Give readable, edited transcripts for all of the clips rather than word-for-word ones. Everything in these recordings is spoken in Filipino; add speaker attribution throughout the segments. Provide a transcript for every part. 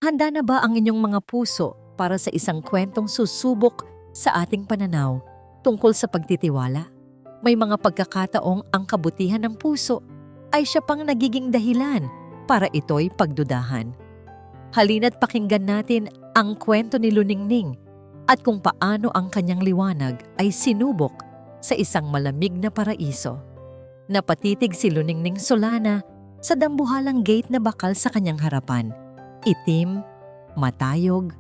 Speaker 1: Handa na ba ang inyong mga puso para sa isang kwentong susubok sa ating pananaw tungkol sa pagtitiwala? May mga pagkakataong ang kabutihan ng puso ay siya pang nagiging dahilan para ito'y pagdudahan. Halina't pakinggan natin ang kwento ni Luningning at kung paano ang kanyang liwanag ay sinubok sa isang malamig na paraiso. Napatitig si Luningning Solana sa dambuhalang gate na bakal sa kanyang harapan. Itim, matayog,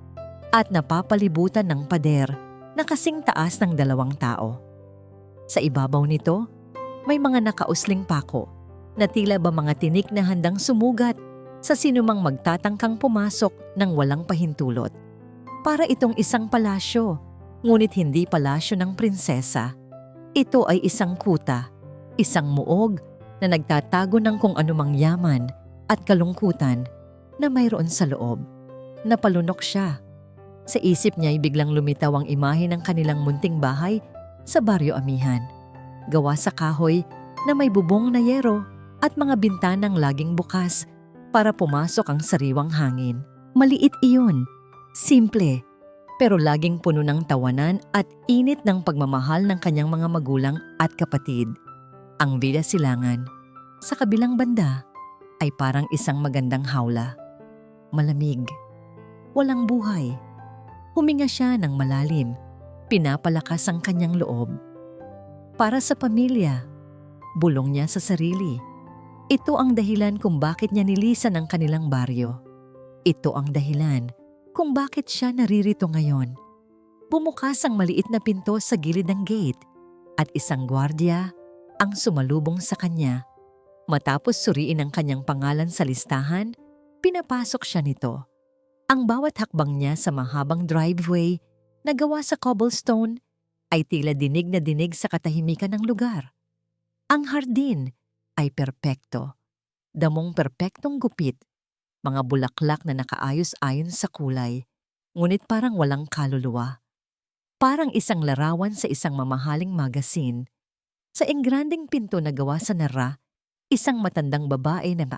Speaker 1: at napapalibutan ng pader na kasing taas ng 2 tao. Sa ibabaw nito, may mga nakausling pako na tila ba mga tinik na handang sumugat sa sinumang magtatangkang pumasok ng walang pahintulot. Para itong isang palasyo, ngunit hindi palasyo ng prinsesa. Ito ay isang kuta, isang muog na nagtatago ng kung anumang yaman at kalungkutan na mayroon sa loob. Napalunok siya. Sa isip niya ay biglang lumitaw ang imahe ng kanilang munting bahay sa Baryo Amihan. Gawa sa kahoy na may bubong na yero at mga bintanang laging bukas para pumasok ang sariwang hangin. Maliit iyon, simple, pero laging puno ng tawanan at init ng pagmamahal ng kanyang mga magulang at kapatid. Ang Villa Silangan, sa kabilang banda, ay parang isang magandang hawla. Malamig, walang buhay. Huminga siya ng malalim, pinapalakas ang kanyang loob. Para sa pamilya, bulong niya sa sarili. Ito ang dahilan kung bakit niya nilisan ang kanilang baryo. Ito ang dahilan kung bakit siya naririto ngayon. Bumukas ang maliit na pinto sa gilid ng gate at isang gwardiya ang sumalubong sa kanya. Matapos suriin ang kanyang pangalan sa listahan, pinapasok siya nito. Ang bawat hakbang niya sa mahabang driveway na gawa sa cobblestone ay tila dinig na dinig sa katahimikan ng lugar. Ang hardin ay perpekto. Damong perpektong gupit, mga bulaklak na nakaayos-ayon sa kulay, ngunit parang walang kaluluwa. Parang isang larawan sa isang mamahaling magasin. Sa engranding pinto na gawa sa nara, isang matandang babae na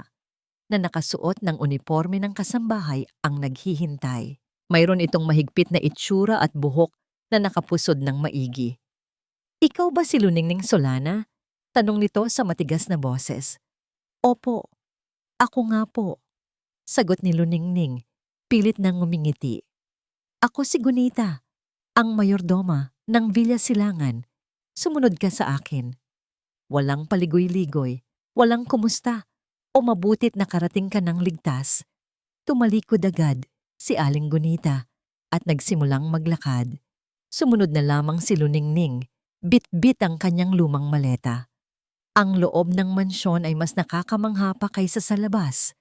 Speaker 1: nakasuot ng uniforme ng kasambahay ang naghihintay. Mayroon itong mahigpit na itsura at buhok na nakapusod ng maigi. "Ikaw ba si Luningning Solana?" tanong nito sa matigas na boses. "Opo, ako nga po," sagot ni Luningning, pilit nang ngumingiti. "Ako si Gunita, ang mayordoma ng Villa Silangan. Sumunod ka sa akin." Walang paligoy-ligoy, walang kumusta, o mabutit nakarating ka ng ligtas. Tumalikod agad si Aling Gunita at nagsimulang maglakad. Sumunod na lamang si Luningning, bit-bit ang kanyang lumang maleta. Ang loob ng mansyon ay mas nakakamangha pa kaysa sa labas.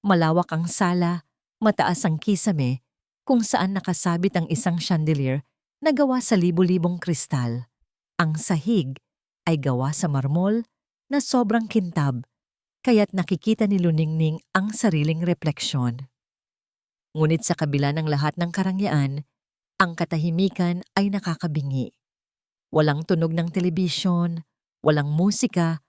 Speaker 1: Malawak ang sala, mataas ang kisame, kung saan nakasabit ang isang chandelier na gawa sa libu-libong kristal. Ang sahig ay gawa sa marmol na sobrang kintab, kaya't nakikita ni Luningning ang sariling refleksyon. Ngunit sa kabila ng lahat ng karangyaan, ang katahimikan ay nakakabingi. Walang tunog ng telebisyon, walang musika,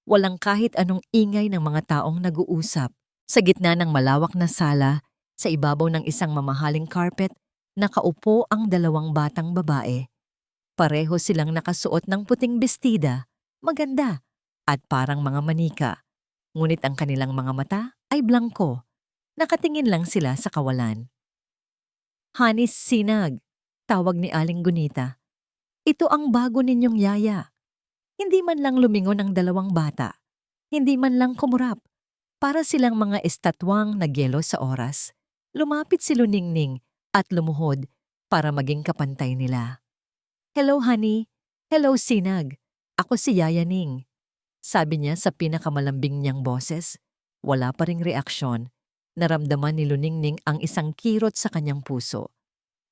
Speaker 1: walang kahit anong ingay ng mga taong nag-uusap. Sa gitna ng malawak na sala, sa ibabaw ng isang mamahaling carpet, nakaupo ang 2 batang babae. Pareho silang nakasuot ng puting bestida, maganda, at parang mga manika. Ngunit ang kanilang mga mata ay blangko. Nakatingin lang sila sa kawalan. "Hanis Sinag," tawag ni Aling Gunita. "Ito ang bago ninyong yaya." Hindi man lang lumingon ang 2 bata. Hindi man lang kumurap. Para silang mga estatwang nagyelo sa oras. Lumapit si Luningning at lumuhod para maging kapantay nila. "Hello, honey. Hello, Sinag. Ako si Yaya Ning," sabi niya sa pinakamalambing niyang boses. Wala pa ring reaksyon. Naramdaman ni Luningning ang isang kirot sa kanyang puso.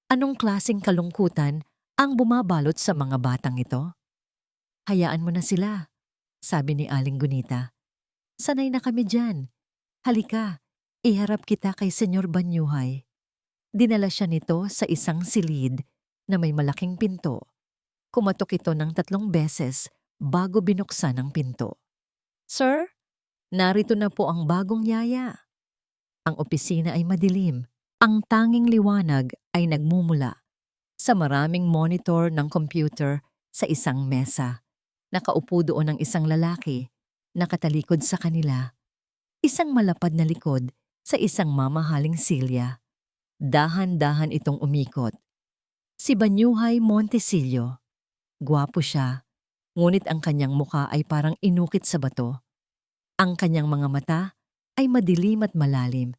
Speaker 1: Anong klaseng kalungkutan ang bumabalot sa mga batang ito? "Hayaan mo na sila," sabi ni Aling Gunita. "Sanay na kami dyan. Halika, iharap kita kay Senyor Banyuhay." Dinala siya nito sa isang silid na may malaking pinto. Kumatok ito ng 3 beses bago binuksan ang pinto. "Sir, narito na po ang bagong yaya." Ang opisina ay madilim. Ang tanging liwanag ay nagmumula sa maraming monitor ng computer sa isang mesa. Nakaupo doon ang isang lalaki, nakatalikod sa kanila. Isang malapad na likod sa isang mamahaling silya. Dahan-dahan itong umikot. Si Banyuhay Montesillo. Gwapo siya, ngunit ang kanyang muka ay parang inukit sa bato. Ang kanyang mga mata ay madilim at malalim,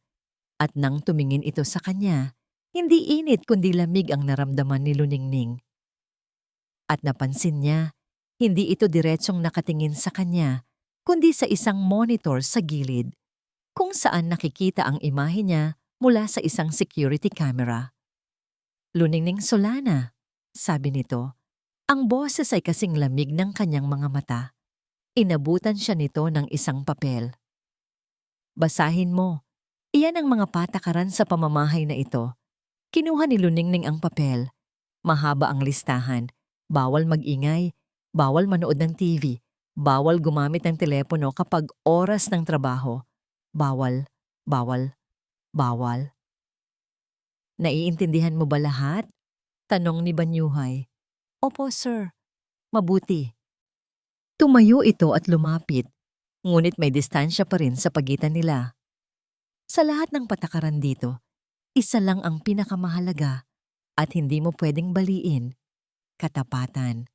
Speaker 1: at nang tumingin ito sa kanya, hindi init kundi lamig ang naramdaman ni Luningning. At napansin niya, hindi ito diretsong nakatingin sa kanya, kundi sa isang monitor sa gilid, kung saan nakikita ang imahe niya mula sa isang security camera. Luningning Solana, sabi nito. Ang boses ay kasing lamig ng kanyang mga mata. Inabutan siya nito ng isang papel. Basahin mo. Iyan ang mga patakaran sa pamamahay na ito. Kinuha ni Luningning ang papel. Mahaba ang listahan. Bawal mag-ingay, bawal manood ng TV, bawal gumamit ng telepono kapag oras ng trabaho. Bawal, bawal, bawal. Naiintindihan mo ba lahat? Tanong ni Banyuhay. Opo, sir. Mabuti. Tumayo ito at lumapit, ngunit may distansya pa rin sa pagitan nila. Sa lahat ng patakaran dito, isa lang ang pinakamahalaga at hindi mo pwedeng baliin. Katapatan.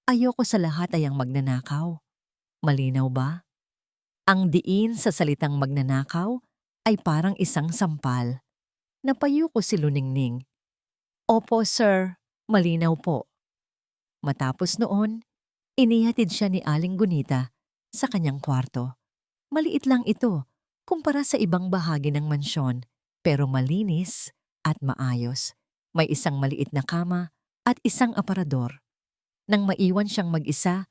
Speaker 1: Ayoko sa lahat ay ang magnanakaw. Malinaw ba? Ang diin sa salitang magnanakaw ay parang isang sampal. Napayuko si Luningning. Opo, sir. Malinaw po. Matapos noon, inihatid siya ni Aling Gunita sa kanyang kwarto. Maliit lang ito kumpara sa ibang bahagi ng mansyon, pero malinis at maayos. May isang maliit na kama at isang aparador. Nang maiwan siyang mag-isa,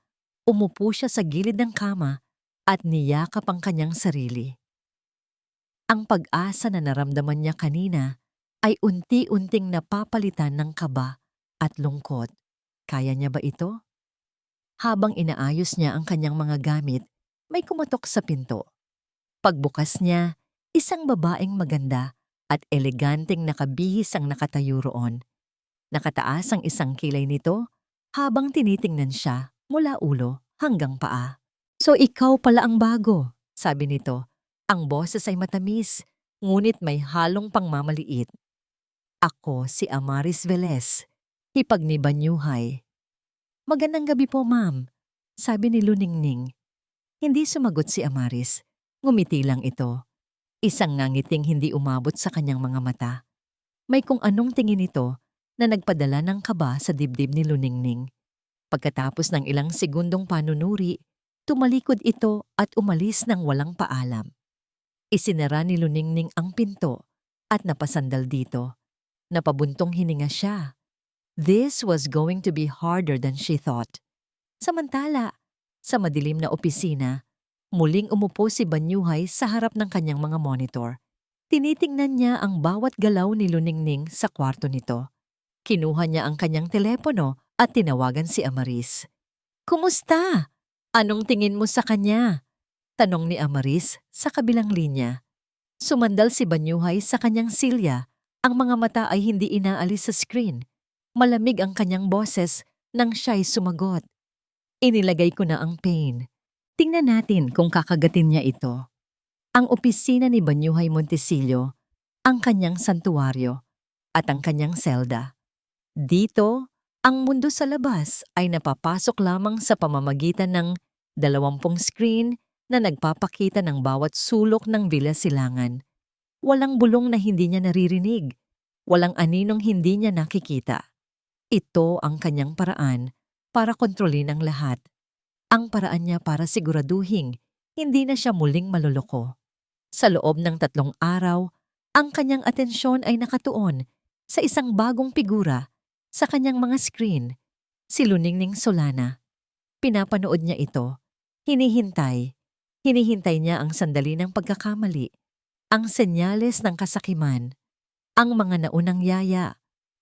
Speaker 1: umupo siya sa gilid ng kama at niyakap ang kanyang sarili. Ang pag-asa na naramdaman niya kanina ay unti-unting napapalitan ng kaba at lungkot. Kaya niya ba ito? Habang inaayos niya ang kanyang mga gamit, may kumatok sa pinto. Pagbukas niya, isang babaeng maganda at eleganteng nakabihis ang nakatayo roon. Nakataas ang isang kilay nito habang tinitingnan siya mula ulo hanggang paa. So ikaw pala ang bago, sabi nito. Ang boses ay matamis, ngunit may halong pangmamaliit. Ako si Amaris Velez, hipag ni Banyuhay. Magandang gabi po, ma'am, sabi ni Luningning. Hindi sumagot si Amaris. Ngumiti lang ito. Isang ngangiting hindi umabot sa kanyang mga mata. May kung anong tingin ito na nagpadala ng kaba sa dibdib ni Luningning. Pagkatapos ng ilang segundong panunuri, tumalikod ito at umalis ng walang paalam. Isinara ni Luningning ang pinto at napasandal dito. Napabuntong hininga siya. This was going to be harder than she thought. Samantala, sa madilim na opisina, muling umupo si Banyuhay sa harap ng kanyang mga monitor. Tinitingnan niya ang bawat galaw ni Luningning sa kwarto nito. Kinuha niya ang kanyang telepono at tinawagan si Amaris. Kumusta? Anong tingin mo sa kanya? Tanong ni Amaris sa kabilang linya. Sumandal si Banyuhay sa kanyang silya. Ang mga mata ay hindi inaalis sa screen. Malamig ang kanyang boses nang siya'y sumagot. Inilagay ko na ang pain. Tingnan natin kung kakagatin niya ito. Ang opisina ni Banyuhay Montesillo, ang kanyang santuwaryo, at ang kanyang selda. Dito, ang mundo sa labas ay napapasok lamang sa pamamagitan ng 20 screen na nagpapakita ng bawat sulok ng Villa Silangan. Walang bulong na hindi niya naririnig. Walang aninong hindi niya nakikita. Ito ang kanyang paraan para kontrolin ang lahat. Ang paraan niya para siguraduhing hindi na siya muling maluloko. Sa loob ng 3 araw, ang kanyang atensyon ay nakatuon sa isang bagong figura sa kanyang mga screen, si Luningning Solana. Pinapanood niya ito. Hinihintay. Hinihintay niya ang sandali ng pagkakamali, ang senyales ng kasakiman, ang mga naunang yaya.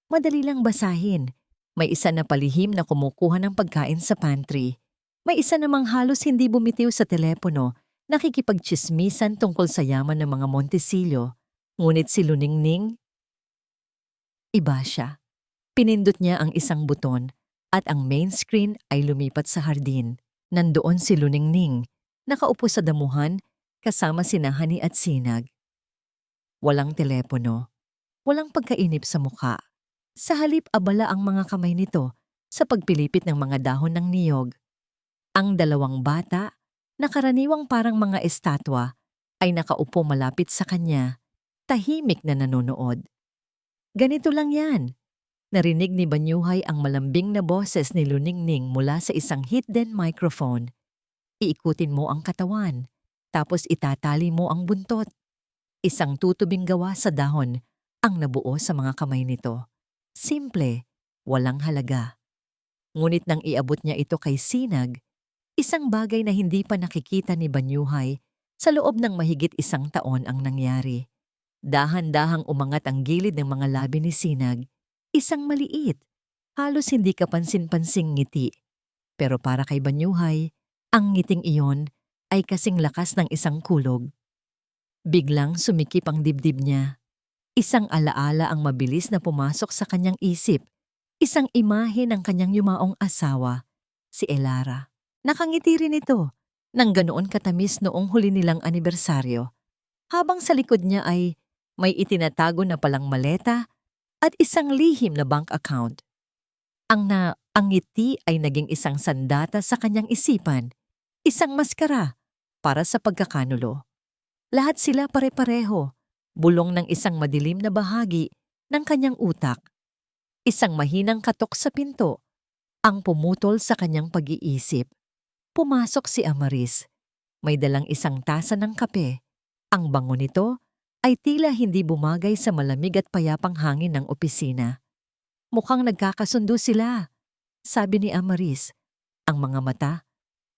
Speaker 1: Madali lang basahin. May isa na palihim na kumukuha ng pagkain sa pantry. May isa namang halos hindi bumitiw sa telepono, nakikipagtsismisan tungkol sa yaman ng mga Montesillo. Ngunit si Luningning, Iba siya. Pinindot niya ang isang buton at ang main screen ay lumipat sa hardin. Nandoon si Luningning, nakaupo sa damuhan kasama sina Hani at Sinag. Walang telepono, walang pagkainip sa mukha. Sa halip abala ang mga kamay nito sa pagpilipit ng mga dahon ng niyog. Ang dalawang bata, na karaniwang parang mga estatwa, ay nakaupo malapit sa kanya, tahimik na nanonood. Ganito lang yan. Narinig ni Banyuhay ang malambing na boses ni Luningning mula sa isang hidden microphone. Iikutin mo ang katawan, tapos itatali mo ang buntot. Isang tutubing gawa sa dahon ang nabuo sa mga kamay nito. Simple, walang halaga. Ngunit nang iabot niya ito kay Sinag, isang bagay na hindi pa nakikita ni Banyuhay sa loob ng mahigit 1 taon ang nangyari. Dahan-dahang umangat ang gilid ng mga labi ni Sinag. Isang maliit, halos hindi kapansin-pansing ngiti. Pero para kay Banyuhay, ang ngiting iyon ay kasing lakas ng isang kulog. Biglang sumikip ang dibdib niya. Isang alaala ang mabilis na pumasok sa kanyang isip. Isang imahe ng kanyang yumaong asawa, si Elara. Nakangiti rin ito, nang ganoon katamis noong huli nilang anibersaryo. Habang sa likod niya ay may itinatago na palang maleta at isang lihim na bank account. Ang ngiti ay naging isang sandata sa kanyang isipan, isang maskara para sa pagkakanulo. Lahat sila pare-pareho, bulong ng isang madilim na bahagi ng kanyang utak. Isang mahinang katok sa pinto, ang pumutol sa kanyang pag-iisip. Pumasok si Amaris. May dalang isang tasa ng kape. Ang bango nito ay tila hindi bumagay sa malamig at payapang hangin ng opisina. Mukhang nagkakasundo sila, sabi ni Amaris. Ang mga mata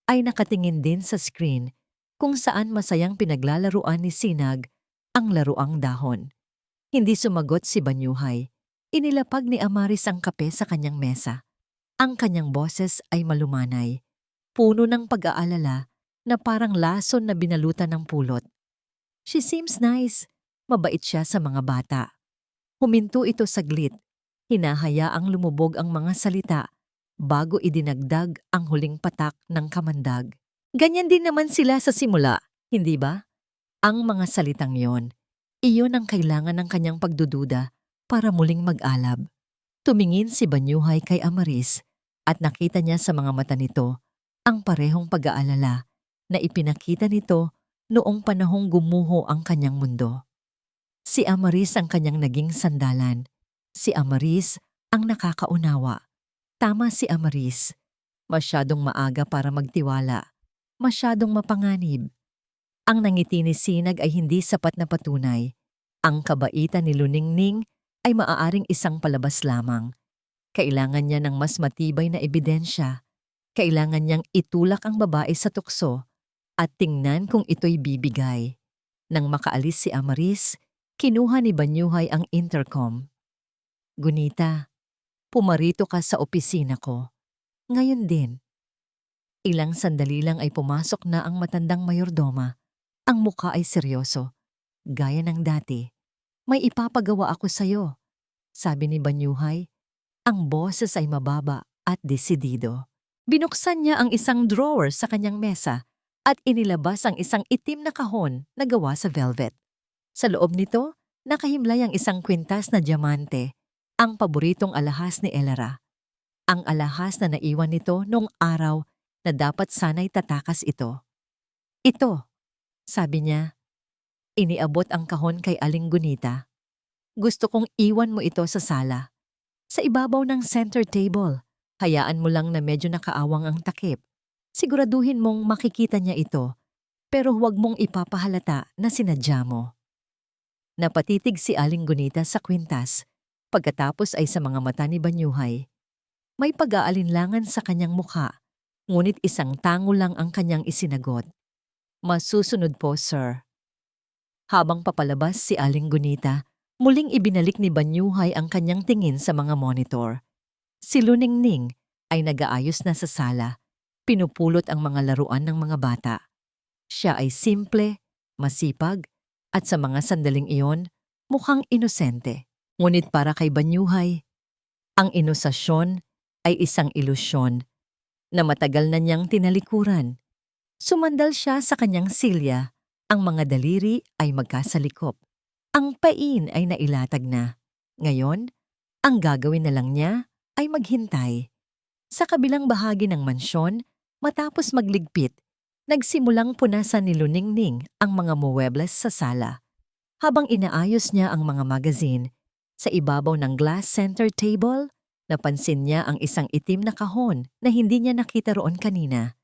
Speaker 1: ay nakatingin din sa screen kung saan masayang pinaglalaruan ni Sinag ang laruang dahon. Hindi sumagot si Banyuhay. Inilapag ni Amaris ang kape sa kanyang mesa. Ang kanyang boses ay malumanay, puno ng pag-aalala na parang lason na binalutan ng pulot. She seems nice. Mabait siya sa mga bata. Huminto ito saglit. Hinahayaang lumubog ang mga salita bago idinagdag ang huling patak ng kamandag. Ganyan din naman sila sa simula, hindi ba? Ang mga salitang iyon ang kailangan ng kanyang pagdududa para muling mag-alab. Tumingin si Banyuhay kay Amaris at nakita niya sa mga mata nito ang parehong pag-aalala na ipinakita nito noong panahong gumuho ang kanyang mundo. Si Amaris ang kanyang naging sandalan. Si Amaris ang nakakaunawa. Tama si Amaris. Masyadong maaga para magtiwala. Masyadong mapanganib. Ang nangiti ni Sinag ay hindi sapat na patunay. Ang kabaitan ni Luningning ay maaaring isang palabas lamang. Kailangan niya ng mas matibay na ebidensya. Kailangan niyang itulak ang babae sa tukso at tingnan kung ito'y bibigay. Nang makaalis si Amaris, kinuha ni Banyuhay ang intercom. Gunita, pumarito ka sa opisina ko. Ngayon din. Ilang sandali lang ay pumasok na ang matandang mayordoma. Ang mukha ay seryoso. Gaya ng dati. May ipapagawa ako sa'yo, sabi ni Banyuhay. Ang boses ay mababa at desidido. Binuksan niya ang isang drawer sa kanyang mesa at inilabas ang isang itim na kahon na gawa sa velvet. Sa loob nito, nakahimlay ang isang kwintas na diamante, ang paboritong alahas ni Elara. Ang alahas na naiwan nito noong araw na dapat sana'y tatakas ito. Ito, sabi niya. Iniabot ang kahon kay Aling Gunita. Gusto kong iwan mo ito sa sala. Sa ibabaw ng center table, hayaan mo lang na medyo nakaawang ang takip. Siguraduhin mong makikita niya ito, pero huwag mong ipapahalata na sinadya mo. Napatitig si Aling Gunita sa kwintas, pagkatapos ay sa mga mata ni Banyuhay. May pag-aalinlangan sa kanyang mukha, ngunit isang tango lang ang kanyang isinagot. Masusunod po, sir. Habang papalabas si Aling Gunita, muling ibinalik ni Banyuhay ang kanyang tingin sa mga monitor. Si Luningning ay nag-aayos na sa sala, pinupulot ang mga laruan ng mga bata. Siya ay simple, masipag, at sa mga sandaling iyon, mukhang inosente. Ngunit para kay Banyuhay, ang inosasyon ay isang ilusyon na matagal na niyang tinalikuran. Sumandal siya sa kanyang silya, ang mga daliri ay magkasalikop. Ang pain ay nailatag na. Ngayon, ang gagawin na lang niya ay maghintay. Sa kabilang bahagi ng mansyon, matapos magligpit, nagsimulang punasan ni Luningning ang mga muwebles sa sala. Habang inaayos niya ang mga magazine, sa ibabaw ng glass center table, napansin niya ang isang itim na kahon na hindi niya nakita roon kanina.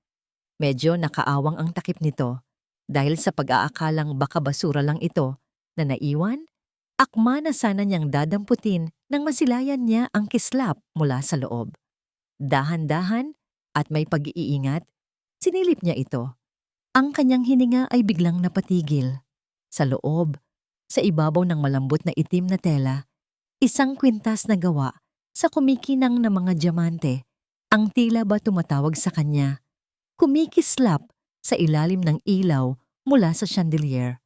Speaker 1: Medyo nakaawang ang takip nito dahil sa pag-aakalang baka basura lang ito na naiwan, akma na sana niyang dadamputin nang masilayan niya ang kislap mula sa loob. Dahan-dahan at may pag-iingat, sinilip niya ito. Ang kanyang hininga ay biglang napatigil. Sa loob, sa ibabaw ng malambot na itim na tela, isang kwintas na gawa sa kumikinang na mga diamante, ang tila ba tumatawag sa kanya. Kumikislap sa ilalim ng ilaw mula sa chandelier.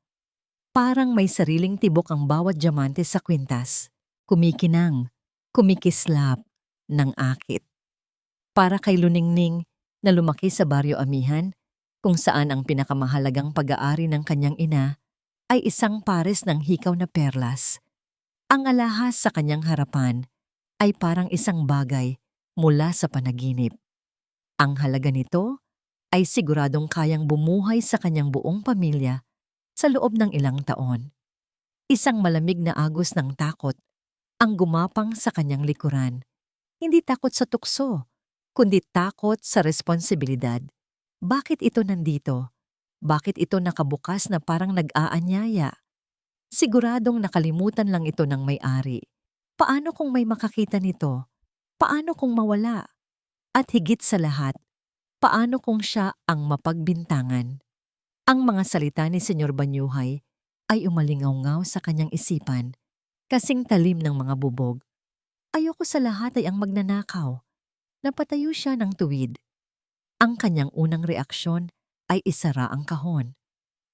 Speaker 1: Parang may sariling tibok ang bawat diamante sa kwintas. Kumikinang, kumikislap, ng akit. Para kay Luningning na lumaki sa Baryo Amihan, kung saan ang pinakamahalagang pag-aari ng kanyang ina ay isang pares ng hikaw na perlas. Ang alahas sa kanyang harapan ay parang isang bagay mula sa panaginip. Ang halaga nito ay siguradong kayang bumuhay sa kanyang buong pamilya sa loob ng ilang taon. Isang malamig na agos ng takot ang gumapang sa kanyang likuran. Hindi takot sa tukso, kundi takot sa responsibilidad. Bakit ito nandito? Bakit ito nakabukas na parang nag-aanyaya? Siguradong nakalimutan lang ito ng may-ari. Paano kung may makakita nito? Paano kung mawala? At higit sa lahat, paano kung siya ang mapagbintangan? Ang mga salita ni Senyor Banyuhay ay umalingaw-ngaw sa kanyang isipan, kasing talim ng mga bubog. Ayoko sa lahat ay ang magnanakaw. Napatayo siya ng tuwid. Ang kanyang unang reaksyon ay isara ang kahon.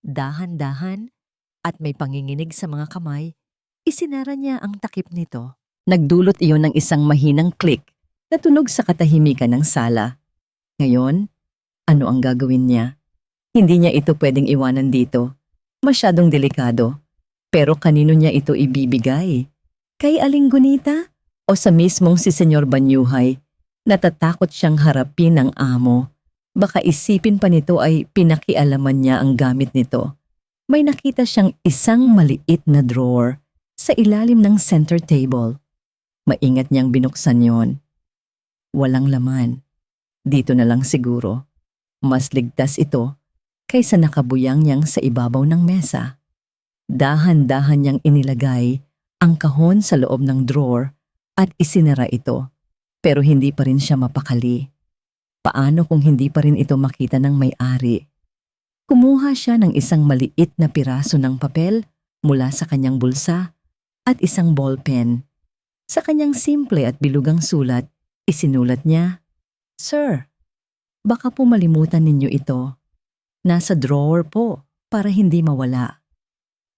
Speaker 1: Dahan-dahan at may panginginig sa mga kamay, isinara niya ang takip nito. Nagdulot iyon ng isang mahinang click na tunog sa katahimikan ng sala. Ngayon, ano ang gagawin niya? Hindi niya ito pwedeng iwanan dito. Masyadong delikado. Pero kanino niya ito ibibigay? Kay Aling Gunita? O sa mismong si Senyor Banyuhay? Natatakot siyang harapin ng amo. Baka isipin pa nito ay pinakialaman niya ang gamit nito. May nakita siyang isang maliit na drawer sa ilalim ng center table. Maingat niyang binuksan yon. Walang laman. Dito na lang siguro. Mas ligtas ito kaysa nakabuyang niyang sa ibabaw ng mesa. Dahan-dahan niyang inilagay ang kahon sa loob ng drawer at isinara ito. Pero hindi pa rin siya mapakali. Paano kung hindi pa rin ito makita ng may-ari? Kumuha siya ng isang maliit na piraso ng papel mula sa kanyang bulsa at isang ballpen. Sa kanyang simple at bilugang sulat, isinulat niya, "Sir, baka po malimutan ninyo ito. Nasa drawer po para hindi mawala."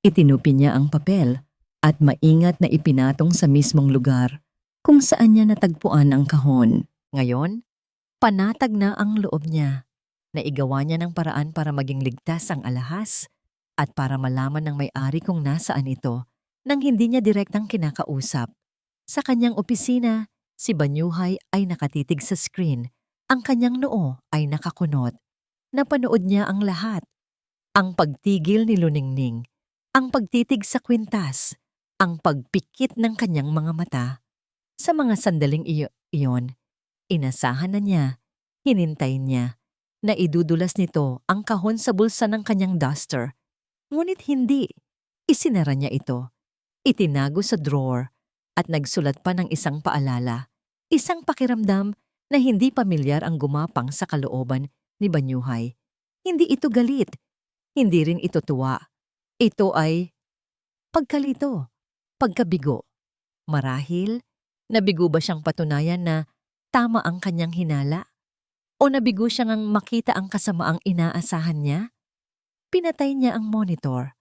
Speaker 1: Itinupi niya ang papel at maingat na ipinatong sa mismong lugar kung saan niya natagpuan ang kahon. Ngayon, panatag na ang loob niya. Naigawa niya ng paraan para maging ligtas ang alahas at para malaman ng may-ari kung nasaan ito nang hindi niya direktang kinakausap. Sa kanyang opisina, si Banyuhay ay nakatitig sa screen. Ang kanyang noo ay nakakunot. Napanood niya ang lahat. Ang pagtigil ni Luningning, ang pagtitig sa kwintas, ang pagpikit ng kanyang mga mata. Sa mga sandaling iyon, inasahan na niya, hinintay niya, na idudulas nito ang kahon sa bulsa ng kanyang duster. Ngunit hindi. Isinara niya ito. Itinago sa drawer at nagsulat pa ng isang paalala. Isang pakiramdam na hindi pamilyar ang gumapang sa kalooban ni Banyuhay. Hindi ito galit. Hindi rin ito tuwa. Ito ay pagkalito, pagkabigo. Marahil, nabigo ba siyang patunayan na tama ang kanyang hinala? O nabigo siyang ang makita ang kasamaang inaasahan niya? Pinatay niya ang monitor.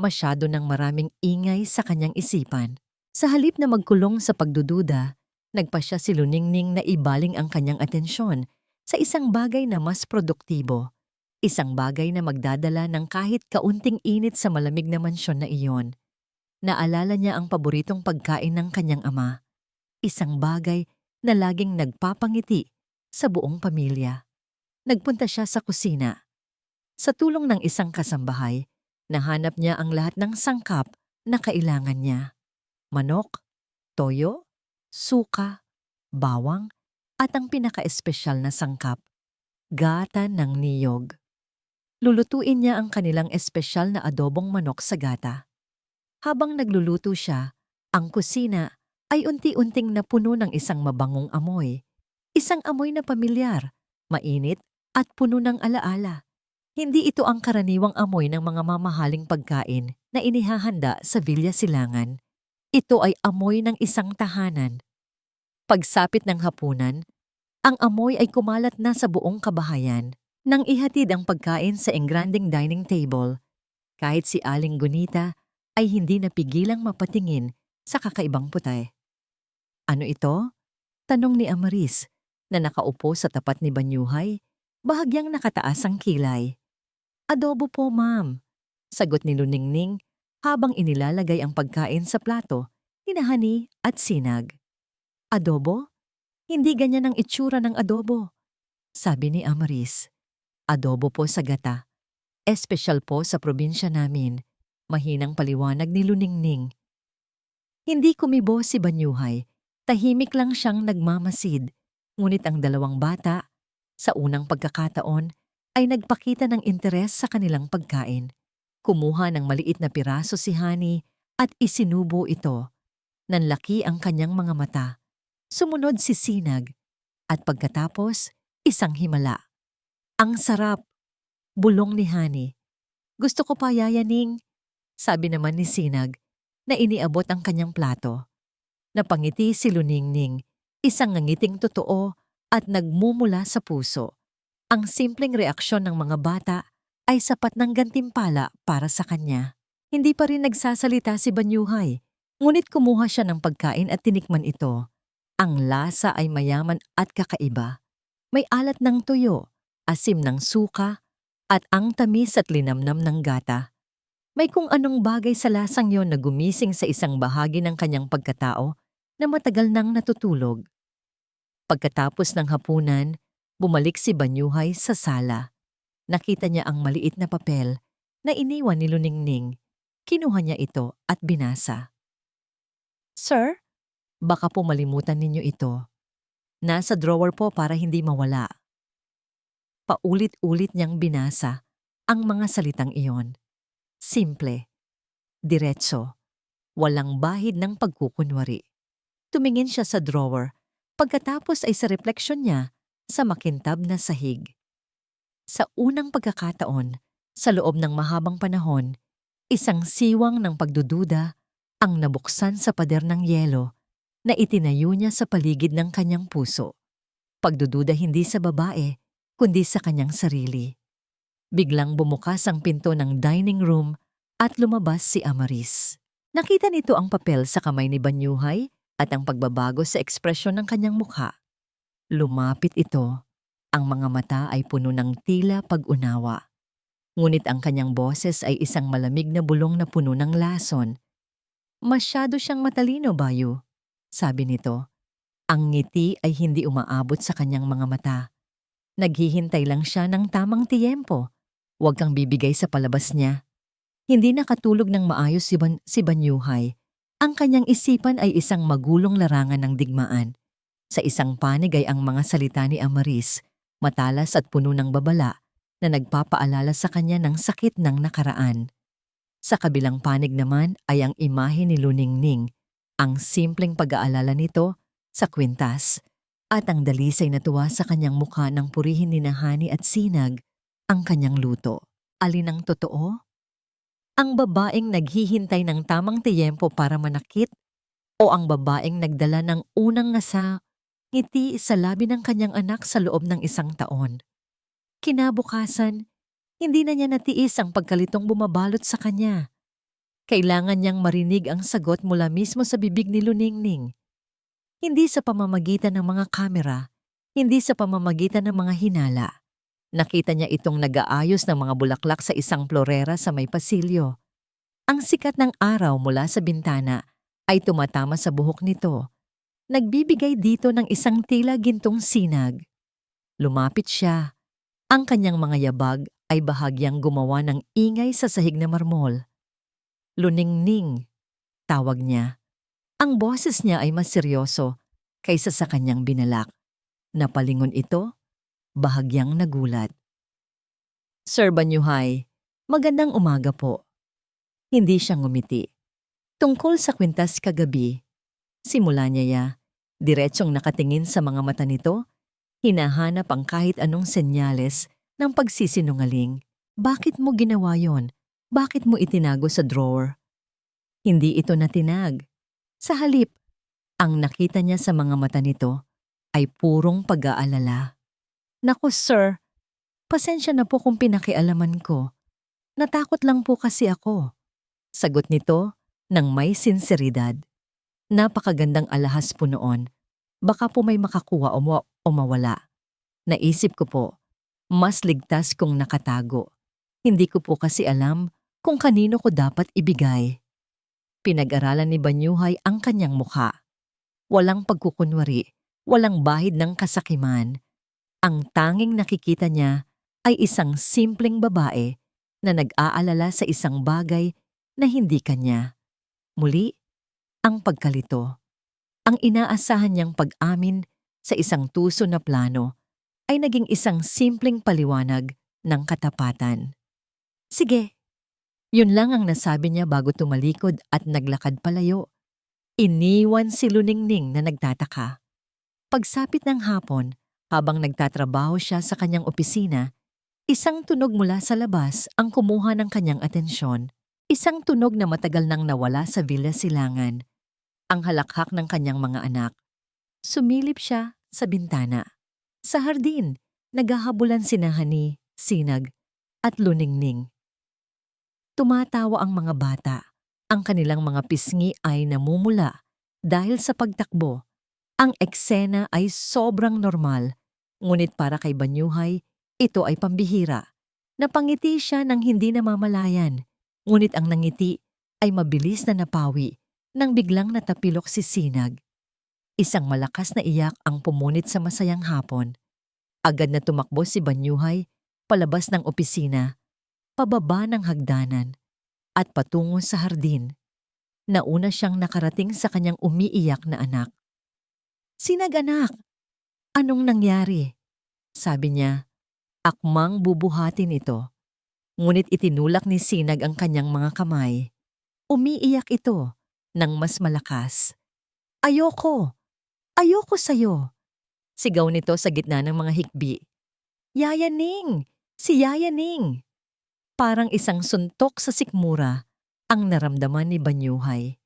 Speaker 1: Masyado ng maraming ingay sa kanyang isipan. Sa halip na magkulong sa pagdududa, nagpasya si Luningning na ibaling ang kanyang atensyon sa isang bagay na mas produktibo. Isang bagay na magdadala ng kahit kaunting init sa malamig na mansyon na iyon. Naalala niya ang paboritong pagkain ng kanyang ama. Isang bagay na laging nagpapangiti sa buong pamilya. Nagpunta siya sa kusina. Sa tulong ng isang kasambahay, nahanap niya ang lahat ng sangkap na kailangan niya. Manok, toyo, suka, bawang, at ang pinaka-espesyal na sangkap, gata ng niyog. Lulutuin niya ang kanilang espesyal na adobong manok sa gata. Habang nagluluto siya, ang kusina ay unti-unting napuno ng isang mabangong amoy. Isang amoy na pamilyar, mainit at puno ng alaala. Hindi ito ang karaniwang amoy ng mga mamahaling pagkain na inihahanda sa Villa Silangan. Ito ay amoy ng isang tahanan. Pagsapit ng hapunan, ang amoy ay kumalat na sa buong kabahayan. Nang ihatid ang pagkain sa engranding dining table, kahit si Aling Gunita ay hindi napigilang mapatingin sa kakaibang putay. Ano ito? Tanong ni Amaris na nakaupo sa tapat ni Banyuhay, bahagyang nakataas ang kilay. Adobo po, ma'am, sagot ni Luningning habang inilalagay ang pagkain sa plato, hinahani at sinag. Adobo? Hindi ganyan ang itsura ng adobo, sabi ni Amaris. Adobo po sa gata. Espesyal po sa probinsya namin, mahinang paliwanag ni Luningning. Hindi kumibo si Banyuhay, tahimik lang siyang nagmamasid, ngunit ang dalawang bata, sa unang pagkakataon, ay nagpakita ng interes sa kanilang pagkain. Kumuha ng maliit na piraso si Hani at isinubo ito. Nanlaki ang kanyang mga mata. Sumunod si Sinag at pagkatapos, isang himala. Ang sarap, bulong ni Hani. Gusto ko pa, yayaning, sabi naman ni Sinag na iniabot ang kanyang plato. Napangiti si Luningning, isang ngangiting totoo at nagmumula sa puso. Ang simpleng reaksyon ng mga bata ay sapat ng gantimpala para sa kanya. Hindi pa rin nagsasalita si Banyuhay, ngunit kumuha siya ng pagkain at tinikman ito. Ang lasa ay mayaman at kakaiba. May alat ng tuyo, asim ng suka, at ang tamis at linamnam ng gata. May kung anong bagay sa lasang yon na gumising sa isang bahagi ng kanyang pagkatao na matagal nang natutulog. Pagkatapos ng hapunan, bumalik si Banyuhay sa sala. Nakita niya ang maliit na papel na iniwan ni Luningning. Kinuha niya ito at binasa. Sir, baka po malimutan ninyo ito. Nasa drawer po para hindi mawala. Paulit-ulit niyang binasa ang mga salitang iyon. Simple, diretso, walang bahid ng pagkukunwari. Tumingin siya sa drawer, pagkatapos ay sa refleksyon niya sa makintab na sahig. Sa unang pagkakataon, sa loob ng mahabang panahon, isang siwang ng pagdududa ang nabuksan sa pader ng yelo na itinayo niya sa paligid ng kanyang puso. Pagdududa hindi sa babae, kundi sa kanyang sarili. Biglang bumukas ang pinto ng dining room at lumabas si Amaris. Nakita nito ang papel sa kamay ni Banyuhay at ang pagbabago sa ekspresyon ng kanyang mukha. Lumapit ito. Ang mga mata ay puno ng tila pag-unawa. Ngunit ang kanyang boses ay isang malamig na bulong na puno ng lason. Masyado siyang matalino, Bayu, sabi nito. Ang ngiti ay hindi umaabot sa kanyang mga mata. Naghihintay lang siya ng tamang tiyempo. Huwag kang bibigay sa palabas niya. Hindi nakatulog ng maayos si Banyuhay. Ang kanyang isipan ay isang magulong larangan ng digmaan. Sa isang panig ay ang mga salita ni Amaris, matalas at puno ng babala, na nagpapaalala sa kanya ng sakit ng nakaraan. Sa kabilang panig naman ay ang imahe ni Luningning, ang simpleng pag-aalala nito sa kwintas, at ang dalisay na tuwa sa kanyang mukha nang purihin ni Hani at Sinag ang kanyang luto. Alin ang totoo? Ang babaeng naghihintay ng tamang tiyempo para manakit o ang babaeng nagdala ng unang ngiti sa labi ng kanyang anak sa loob ng 1 taon? Kinabukasan, hindi na niya natiis ang pagkalitong bumabalot sa kanya. Kailangan niyang marinig ang sagot mula mismo sa bibig ni Luningning. Hindi sa pamamagitan ng mga kamera, hindi sa pamamagitan ng mga hinala. Nakita niya itong nag-aayos ng mga bulaklak sa isang florera sa may pasilyo. Ang sikat ng araw mula sa bintana ay tumatama sa buhok nito. Nagbibigay dito ng isang tila gintong sinag. Lumapit siya. Ang kanyang mga yabag ay bahagyang gumawa ng ingay sa sahig na marmol. Luningning, tawag niya. Ang boses niya ay mas seryoso kaysa sa kanyang binalak. Napalingon ito, bahagyang nagulat. Sir Banyuhay, magandang umaga po. Hindi siya ngumiti. Tungkol sa kwintas kagabi, simula niya diretsong nakatingin sa mga mata nito, hinahanap ang kahit anong senyales ng pagsisinungaling. Bakit mo ginawa yon? Bakit mo itinago sa drawer? Hindi ito natinag. Sa halip, ang nakita niya sa mga mata nito ay purong pag-aalala. Naku sir, pasensya na po kung pinakialaman ko. Natakot lang po kasi ako. Sagot nito ng may sinseridad. Napakagandang alahas po noon. Baka po may makakuha o mawala. Naisip ko po, mas ligtas kung nakatago. Hindi ko po kasi alam kung kanino ko dapat ibigay. Pinag-aralan ni Banyuhay ang kanyang mukha. Walang pagkukunwari, walang bahid ng kasakiman. Ang tanging nakikita niya ay isang simpleng babae na nag-aalala sa isang bagay na hindi kanya. Muli, ang pagkalito. Ang inaasahan niyang pag-amin sa isang tuso na plano ay naging isang simpleng paliwanag ng katapatan. Sige, yun lang ang nasabi niya bago tumalikod at naglakad palayo. Iniwan si Luningning na nagtataka. Pagsapit ng hapon, habang nagtatrabaho siya sa kanyang opisina, isang tunog mula sa labas ang kumuha ng kanyang atensyon. Isang tunog na matagal nang nawala sa Villa Silangan. Ang halakhak ng kanyang mga anak. Sumilip siya sa bintana. Sa hardin, naghahabulan sina Hani, Sinag, at Luningning. Tumatawa ang mga bata. Ang kanilang mga pisngi ay namumula dahil sa pagtakbo. Ang eksena ay sobrang normal, ngunit para kay Banyuhay, ito ay pambihira. Napangiti siya ng hindi namamalayan. Ngunit ang nangiti ay mabilis na napawi nang biglang natapilok si Sinag. Isang malakas na iyak ang pumunit sa masayang hapon. Agad na tumakbo si Banyuhay palabas ng opisina, pababa ng hagdanan, at patungo sa hardin. Nauna siyang nakarating sa kanyang umiiyak na anak. Sinag anak, anong nangyari? Sabi niya, akmang bubuhatin ito. Ngunit itinulak ni Sinag ang kanyang mga kamay. Umiiyak ito ng mas malakas. Ayoko! Ayoko sa'yo! Sigaw nito sa gitna ng mga hikbi. Yaya Ning! Si Yaya Ning! Parang isang suntok sa sikmura ang naramdaman ni Banyuhay.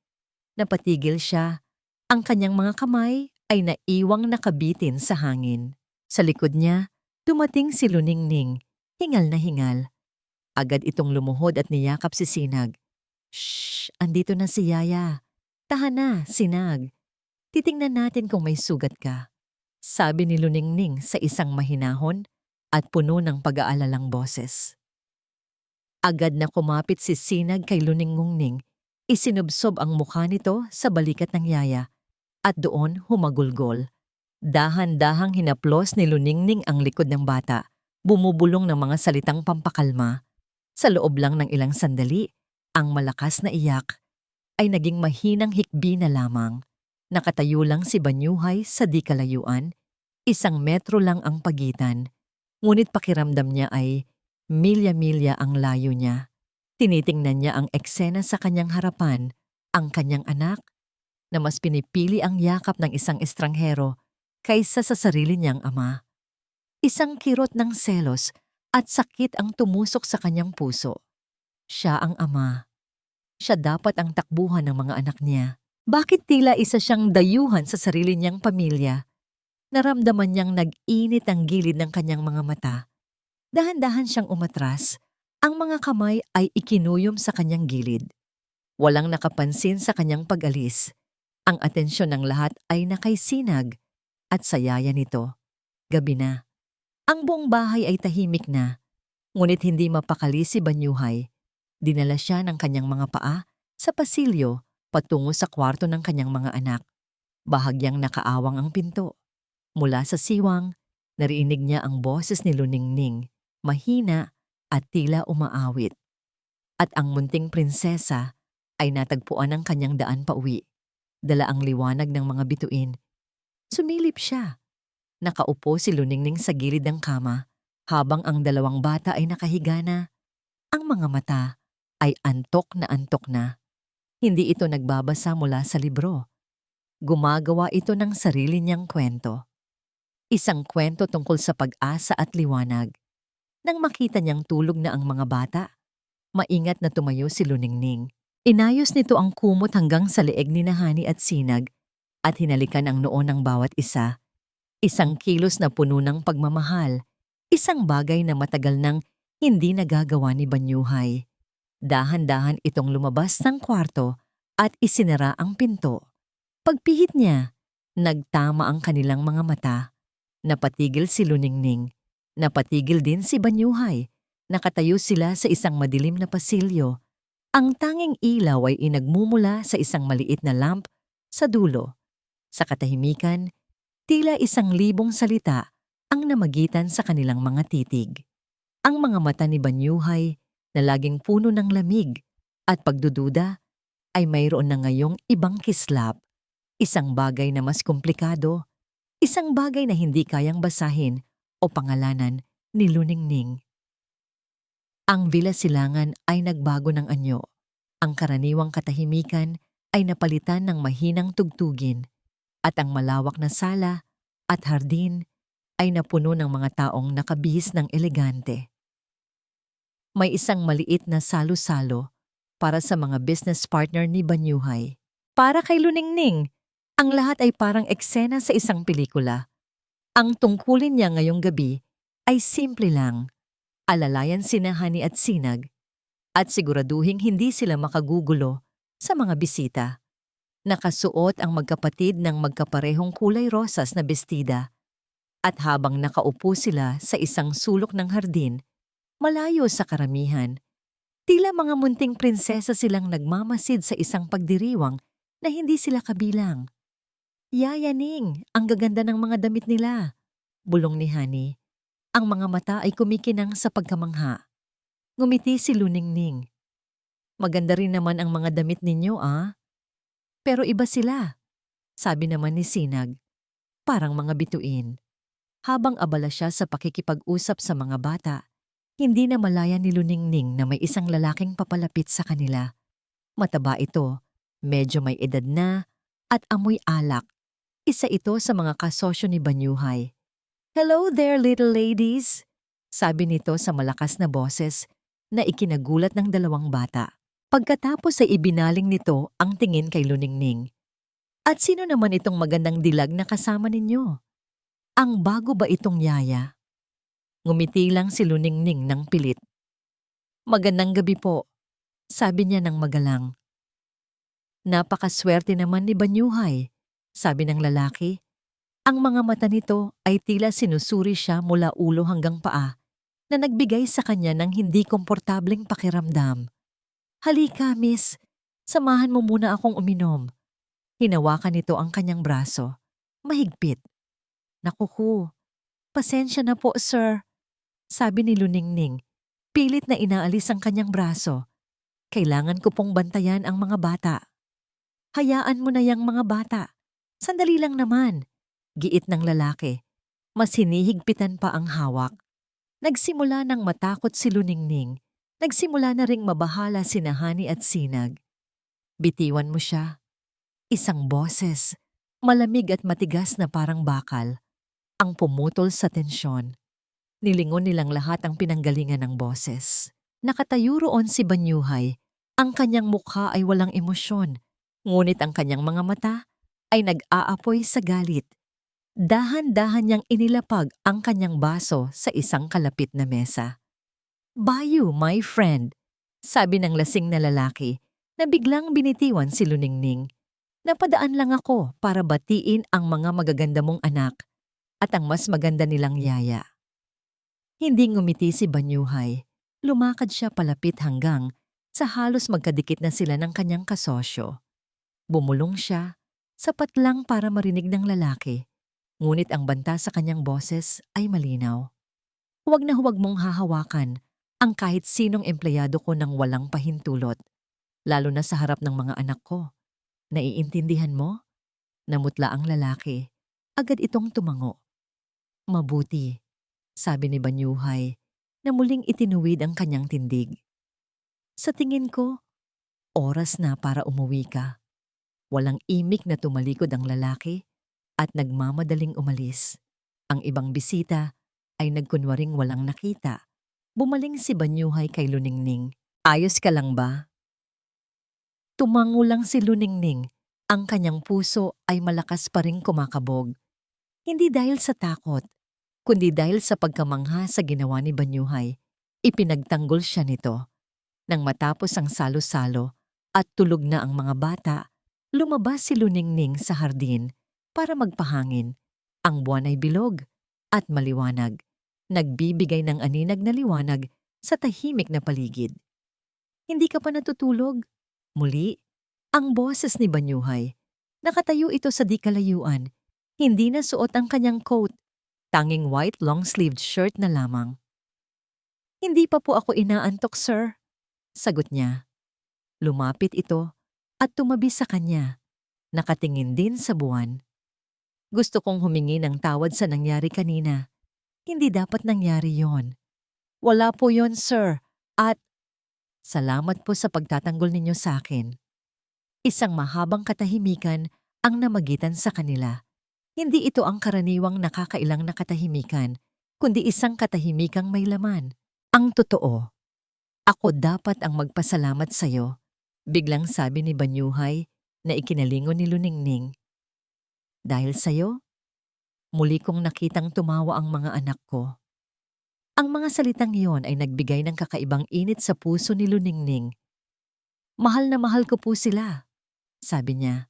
Speaker 1: Napatigil siya. Ang kanyang mga kamay ay naiwang nakabitin sa hangin. Sa likod niya, dumating si Luningning, hingal na hingal. Agad itong lumuhod at niyakap si Sinag. Shh! Andito na si Yaya. Tahan na, Sinag. Titingnan natin kung may sugat ka. Sabi ni Luningning sa isang mahinahon at puno ng pag-aalalang boses. Agad na kumapit si Sinag kay Luningning. Isinubsob ang mukha nito sa balikat ng Yaya at doon humagulgol. Dahan-dahang hinaplos ni Luningning ang likod ng bata, bumubulong ng mga salitang pampakalma. Sa loob lang ng ilang sandali, ang malakas na iyak ay naging mahinang hikbi na lamang. Nakatayo lang si Banyuhay sa di kalayuan, 1 metro lang ang pagitan. Ngunit pakiramdam niya ay milya-milya ang layo niya. Tinitingnan niya ang eksena sa kanyang harapan, ang kanyang anak, na mas pinipili ang yakap ng isang estranghero kaysa sa sarili niyang ama. Isang kirot ng selos at sakit ang tumusok sa kanyang puso. Siya ang ama. Siya dapat ang takbuhan ng mga anak niya. Bakit tila isa siyang dayuhan sa sarili niyang pamilya? Naramdaman niyang nag-init ang gilid ng kanyang mga mata. Dahan-dahan siyang umatras. Ang mga kamay ay ikinuyom sa kanyang gilid. Walang nakapansin sa kanyang pag-alis. Ang atensyon ng lahat ay nakay Sinag at sa yaya nito. Gabi na. Ang buong bahay ay tahimik na. Ngunit hindi mapakali si Banyuhay. Dinala siya ng kanyang mga paa sa pasilyo patungo sa kwarto ng kanyang mga anak. Bahagyang nakaawang ang pinto. Mula sa siwang, narinig niya ang boses ni Luningning, mahina at tila umaawit. At ang munting prinsesa ay natagpuan ang kanyang daan pauwi. Dala ang liwanag ng mga bituin. Sumilip siya. Nakaupo si Luningning sa gilid ng kama habang ang dalawang bata ay nakahiga na. Ang mga mata ay antok na. Hindi ito nagbabasa mula sa libro. Gumagawa ito ng sarili niyang kwento. Isang kwento tungkol sa pag-asa at liwanag. Nang makita niyang tulog na ang mga bata, maingat na tumayo si Luningning. Inayos nito ang kumot hanggang sa leeg ni Hani at Sinag at hinalikan ang noo ng bawat isa. Isang kilos na puno ng pagmamahal. Isang bagay na matagal nang hindi nagagawa ni Banyuhay. Dahan-dahan itong lumabas ng kwarto at isinara ang pinto. Pagpihit niya, nagtama ang kanilang mga mata. Napatigil si Luningning. Napatigil din si Banyuhay. Nakatayo sila sa isang madilim na pasilyo. Ang tanging ilaw ay inagmumula sa isang maliit na lamp sa dulo. Sa katahimikan, tila 1,000 salita ang namagitan sa kanilang mga titig. Ang mga mata ni Banyuhay na laging puno ng lamig at pagdududa ay mayroon na ngayong ibang kislap. Isang bagay na mas komplikado. Isang bagay na hindi kayang basahin o pangalanan ni Luningning. Ang Villa Silangan ay nagbago ng anyo. Ang karaniwang katahimikan ay napalitan ng mahinang tugtugin at ang malawak na sala at hardin ay napuno ng mga taong nakabihis ng elegante. May isang maliit na salo-salo para sa mga business partner ni Banyuhay. Para kay Luningning, ang lahat ay parang eksena sa isang pelikula. Ang tungkulin niya ngayong gabi ay simple lang. Alalayan sina Hani at Sinag at siguraduhing hindi sila makagugulo sa mga bisita. Nakasuot ang magkapatid ng magkaparehong kulay rosas na bestida at habang nakaupo sila sa isang sulok ng hardin, malayo sa karamihan, tila mga munting prinsesa silang nagmamasid sa isang pagdiriwang na hindi sila kabilang. Yayaning, ang gaganda ng mga damit nila, bulong ni Hani. Ang mga mata ay kumikinang sa pagkamangha. Ngumiti si Luningning. Maganda rin naman ang mga damit ninyo, ah? Pero iba sila, sabi naman ni Sinag. Parang mga bituin. Habang abala siya sa pakikipag-usap sa mga bata, hindi na malaya ni Luningning na may isang lalaking papalapit sa kanila. Mataba ito, medyo may edad na, at amoy alak. Isa ito sa mga kasosyo ni Banyuhay. "Hello there, little ladies," sabi nito sa malakas na boses na ikinagulat ng dalawang bata. Pagkatapos ay ibinaling nito ang tingin kay Luningning. "At sino naman itong magandang dilag na kasama ninyo? Ang bago ba itong yaya?" Ngumiti lang si Luningning ng pilit. "Magandang gabi po," sabi niya ng magalang. "Napakaswerte naman ni Banyuhay," sabi ng lalaki. Ang mga mata nito ay tila sinusuri siya mula ulo hanggang paa na nagbigay sa kanya ng hindi komportableng pakiramdam. "Halika, miss. Samahan mo muna akong uminom." Hinawakan nito ang kanyang braso. Mahigpit. "Nakuku, pasensya na po, sir," sabi ni Luningning. Pilit na inaalis ang kanyang braso. "Kailangan ko pong bantayan ang mga bata." "Hayaan mo na yang mga bata. Sandali lang naman," giit ng lalaki. Mas hinihigpitan pa ang hawak. Nagsimula nang matakot si Luningning. Nagsimula na ring mabahala sina Hani at Sinag. "Bitiwan mo siya." Isang boses, malamig at matigas na parang bakal, ang pumutol sa tensyon. Nilingon nilang lahat ang pinanggalingan ng boses. Nakatayo roon si Banyuhay. Ang kanyang mukha ay walang emosyon, ngunit ang kanyang mga mata ay nag-aapoy sa galit. Dahan-dahan niyang inilapag ang kanyang baso sa isang kalapit na mesa. "Bayu, my friend," sabi ng lasing na lalaki na biglang binitiwan si Luningning. Napadaan lang ako para batiin ang mga magaganda mong anak at ang mas maganda nilang yaya. Hindi ngumiti si Banyuhay. Lumakad siya palapit hanggang sa halos magkadikit na sila ng kanyang kasosyo. Bumulong siya, sapat lang para marinig ng lalaki. Ngunit ang banta sa kanyang boses ay malinaw. Huwag na huwag mong hahawakan ang kahit sinong empleyado ko ng walang pahintulot, lalo na sa harap ng mga anak ko. Naiintindihan mo? Namutla ang lalaki. Agad itong tumango. Mabuti, sabi ni Banyuhay, na muling itinuwid ang kanyang tindig. Sa tingin ko, oras na para umuwi ka. Walang imik na tumalikod ang lalaki at nagmamadaling umalis. Ang ibang bisita ay nagkunwaring walang nakita. Bumaling si Banyuhay kay Luningning. Ayos ka lang ba? Tumango lang si Luningning. Ang kanyang puso ay malakas pa ring kumakabog. Hindi dahil sa takot, kundi dahil sa pagkamangha sa ginawa ni Banyuhay. Ipinagtanggol siya nito. Nang matapos ang salo-salo at tulog na ang mga bata, lumabas si Luningning sa hardin para magpahangin. Ang buwan ay bilog at maliwanag. Nagbibigay ng aninag na liwanag sa tahimik na paligid. Hindi ka pa natutulog? Muli, ang boses ni Banyuhay. Nakatayo ito sa di kalayuan. Hindi na suot ang kanyang coat. Tanging white long-sleeved shirt na lamang. Hindi pa po ako inaantok, sir. Sagot niya. Lumapit ito at tumabi sa kanya. Nakatingin din sa buwan. Gusto kong humingi ng tawad sa nangyari kanina. Hindi dapat nangyari yon. Wala po yon, sir. At salamat po sa pagtatanggol ninyo sa akin. Isang mahabang katahimikan ang namagitan sa kanila. Hindi ito ang karaniwang nakakailang na katahimikan, kundi isang katahimikang may laman. Ang totoo. Ako dapat ang magpasalamat sa iyo, biglang sabi ni Banyuhay na ikinalingon ni Luningning. Dahil sa iyo, muli kong nakitang tumawa ang mga anak ko. Ang mga salitang iyon ay nagbigay ng kakaibang init sa puso ni Luningning. Mahal na mahal ko po sila, sabi niya.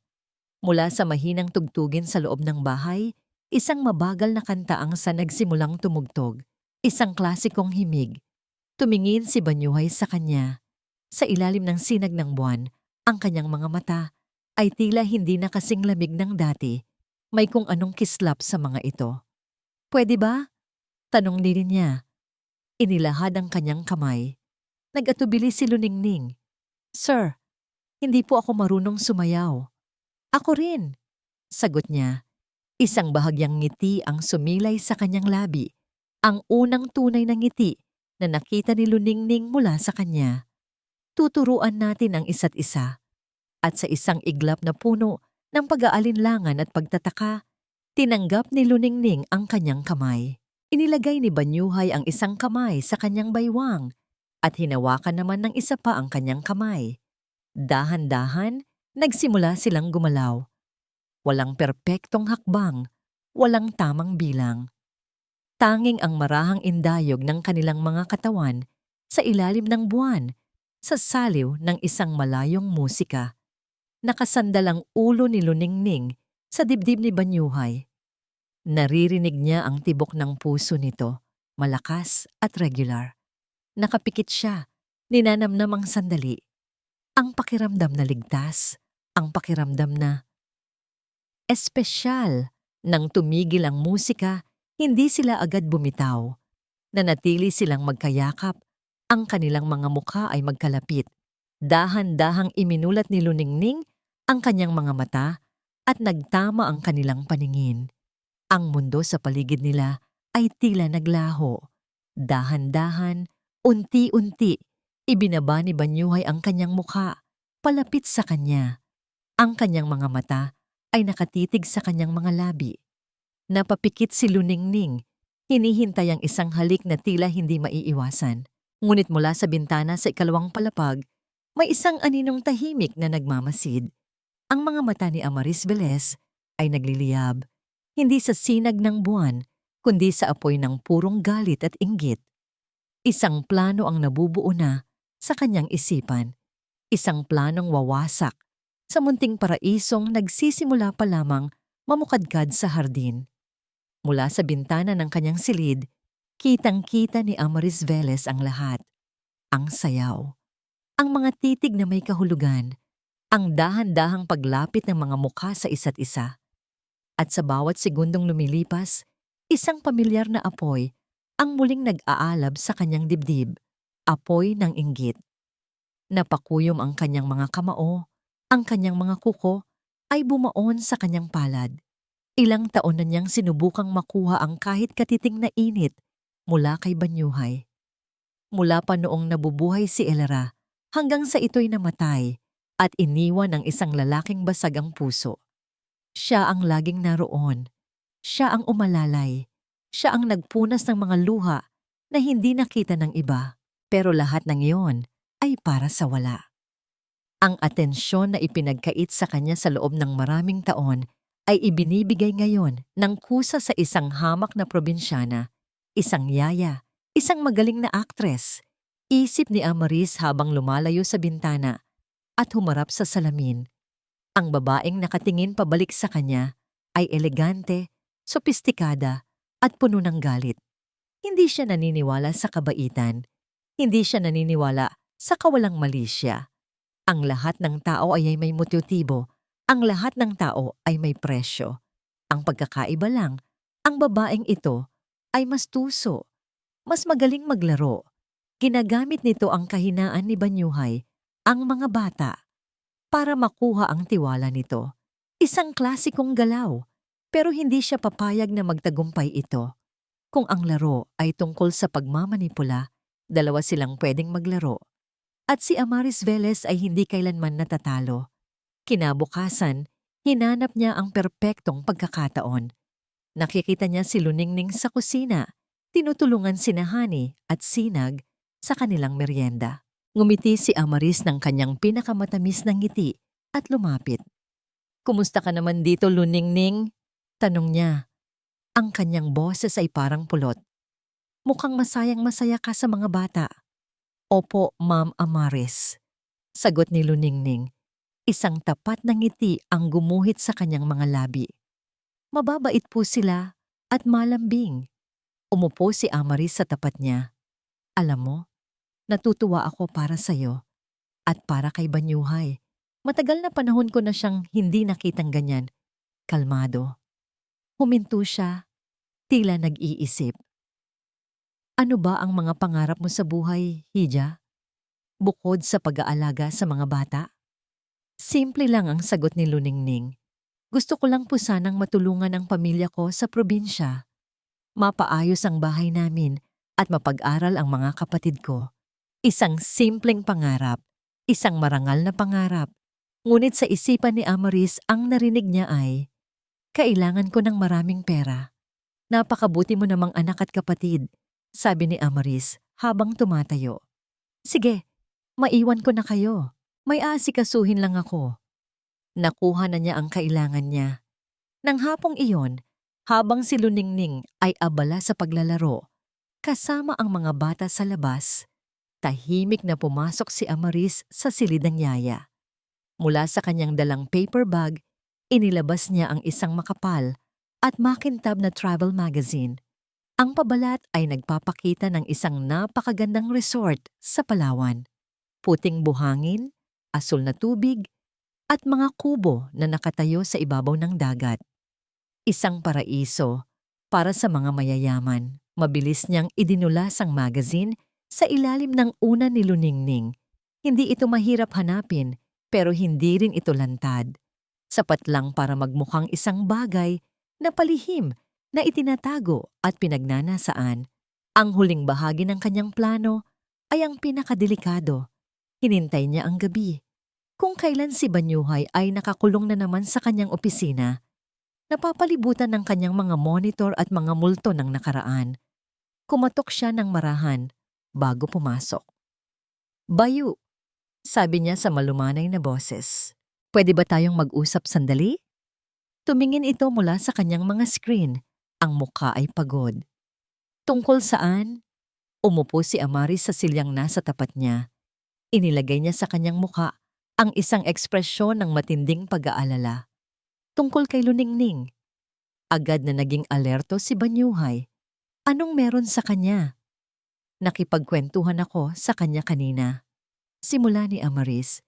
Speaker 1: Mula sa mahinang tugtugin sa loob ng bahay, isang mabagal na kanta ang nagsimulang tumugtog, isang klasikong himig. Tumingin si Banyuhay sa kanya. Sa ilalim ng sinag ng buwan, ang kanyang mga mata ay tila hindi na kasing lamig ng dati. May kung anong kislap sa mga ito. Pwede ba? Tanong din niya. Inilahad ang kanyang kamay. Nag-atubili si Luningning. Sir, hindi po ako marunong sumayaw. Ako rin, sagot niya. Isang bahagyang ngiti ang sumilay sa kanyang labi. Ang unang tunay na ngiti na nakita ni Luningning mula sa kanya. Tuturuan natin ang isa't isa. At sa isang iglap na puno ng pag-aalinlangan at pagtataka, tinanggap ni Luningning ang kanyang kamay. Inilagay ni Banyuhay ang isang kamay sa kanyang baywang at hinawakan naman ng isa pa ang kanyang kamay. Dahan-dahan, nagsimula silang gumalaw. Walang perpektong hakbang, walang tamang bilang. Tanging ang marahang indayog ng kanilang mga katawan sa ilalim ng buwan, sa saliw ng isang malayong musika. Nakasandal ang ulo ni Luningning sa dibdib ni Banyuhay. Naririnig niya ang tibok ng puso nito, malakas at regular. Nakapikit siya, ninanamnam ang sandali. Ang pakiramdam na ligtas, ang pakiramdam na espesyal. Nang tumigil ang musika, hindi sila agad bumitaw. Nanatili silang magkayakap. Ang kanilang mga mukha ay magkalapit. Dahan-dahang iminulat ni Luningning ang kanyang mga mata at nagtama ang kanilang paningin. Ang mundo sa paligid nila ay tila naglaho. Dahan-dahan, unti-unti, ibinaba ni Banyuhay ang kanyang mukha, palapit sa kanya. Ang kanyang mga mata ay nakatitig sa kanyang mga labi. Napapikit si Luningning, hinihintay ang isang halik na tila hindi maiiwasan. Ngunit mula sa bintana sa ikalawang palapag, may isang aninong tahimik na nagmamasid. Ang mga mata ni Amaris Velez ay nagliliyab, hindi sa sinag ng buwan, kundi sa apoy ng purong galit at inggit. Isang plano ang nabubuo na sa kanyang isipan. Isang planong wawasak sa munting paraisong nagsisimula pa lamang mamukadkad sa hardin. Mula sa bintana ng kanyang silid, kitang-kita ni Amaris Velez ang lahat. Ang sayaw, ang mga titig na may kahulugan, ang dahan-dahang paglapit ng mga mukha sa isa't isa. At sa bawat segundong lumilipas, isang pamilyar na apoy ang muling nag-aalab sa kanyang dibdib, apoy ng inggit. Napakuyom ang kanyang mga kamao, ang kanyang mga kuko ay bumaon sa kanyang palad. Ilang taon na niyang sinubukang makuha ang kahit katiting na init mula kay Banyuhay. Mula pa noong nabubuhay si Elera hanggang sa ito'y namatay at iniwan ng isang lalaking basag ang puso. Siya ang laging naroon. Siya ang umalalay. Siya ang nagpunas ng mga luha na hindi nakita ng iba. Pero lahat ng iyon ay para sa wala. Ang atensyon na ipinagkait sa kanya sa loob ng maraming taon ay ibinibigay ngayon ng kusa sa isang hamak na probinsyana, isang yaya, isang magaling na aktres. Isip ni Amaris habang lumalayo sa bintana at humarap sa salamin. Ang babaeng nakatingin pabalik sa kanya ay elegante, sopistikada at puno ng galit. Hindi siya naniniwala sa kabaitan. Hindi siya naniniwala sa kawalang mali siya. Ang lahat ng tao ay may motibo. Ang lahat ng tao ay may presyo. Ang pagkakaiba lang, ang babaeng ito ay mas tuso, mas magaling maglaro. Ginagamit nito ang kahinaan ni Banyuhay, ang mga bata, para makuha ang tiwala nito. Isang klasikong galaw, pero hindi siya papayag na magtagumpay ito. Kung ang laro ay tungkol sa pagmamanipula, dalawa silang pwedeng maglaro. At si Amaris Velez ay hindi kailanman natatalo. Kinabukasan, hinanap niya ang perpektong pagkakataon. Nakikita niya si Luningning sa kusina, tinutulungan si Hani at Sinag sa kanilang merienda. Ngumiti si Amaris ng kanyang pinakamatamis na ngiti at lumapit. "Kumusta ka naman dito, Luningning?" tanong niya. Ang kanyang boses ay parang pulot. "Mukhang masayang-masaya ka sa mga bata." "Opo, Ma'am Amaris," sagot ni Luningning. Isang tapat na ngiti ang gumuhit sa kanyang mga labi. "Mababait po sila at malambing." Umupo si Amaris sa tapat niya. "Alam mo, natutuwa ako para sa'yo at para kay Banyuhay. Matagal na panahon ko na siyang hindi nakitang ganyan. Kalmado." Huminto siya, tila nag-iisip. "Ano ba ang mga pangarap mo sa buhay, Hija? Bukod sa pag-aalaga sa mga bata?" Simple lang ang sagot ni Luningning. "Gusto ko lang po sanang matulungan ang pamilya ko sa probinsya. Mapaayos ang bahay namin at mapag-aral ang mga kapatid ko." Isang simpleng pangarap, isang marangal na pangarap. Ngunit sa isipan ni Amaris ang narinig niya ay, "Kailangan ko ng maraming pera." "Napakabuti mo namang anak at kapatid," sabi ni Amaris habang tumatayo. "Sige, maiwan ko na kayo. May aasikasuhin lang ako." Nakuha na niya ang kailangan niya. Nang hapong iyon, habang si Luningning ay abala sa paglalaro, kasama ang mga bata sa labas, tahimik na pumasok si Amaris sa silid ng yaya. Mula sa kanyang dalang paper bag, inilabas niya ang isang makapal at makintab na travel magazine. Ang pabalat ay nagpapakita ng isang napakagandang resort sa Palawan. Puting buhangin, asul na tubig, at mga kubo na nakatayo sa ibabaw ng dagat. Isang paraiso para sa mga mayayaman. Mabilis niyang idinulas ang magazine sa ilalim ng una ni Luningning. Hindi ito mahirap hanapin, pero hindi rin ito lantad. Sapat lang para magmukhang isang bagay na palihim na itinatago at pinagnanasaan. Ang huling bahagi ng kanyang plano ay ang pinakadelikado. Hinintay niya ang gabi. Kung kailan si Banyuhay ay nakakulong na naman sa kanyang opisina, napapalibutan ng kanyang mga monitor at mga multo ng nakaraan. Kumatok siya ng marahan bago pumasok. "Bayu," sabi niya sa malumanay na boses. "Pwede ba tayong mag-usap sandali?" Tumingin ito mula sa kanyang mga screen. Ang mukha ay pagod. "Tungkol saan?" Umupo si Amaris sa silyang nasa tapat niya. Inilagay niya sa kanyang muka ang isang ekspresyon ng matinding pag-aalala. Tungkol kay Luningning, agad na naging alerto si Banyuhay. Anong meron sa kanya? Nakipagkwentuhan ako sa kanya kanina. Simula ni Amaris.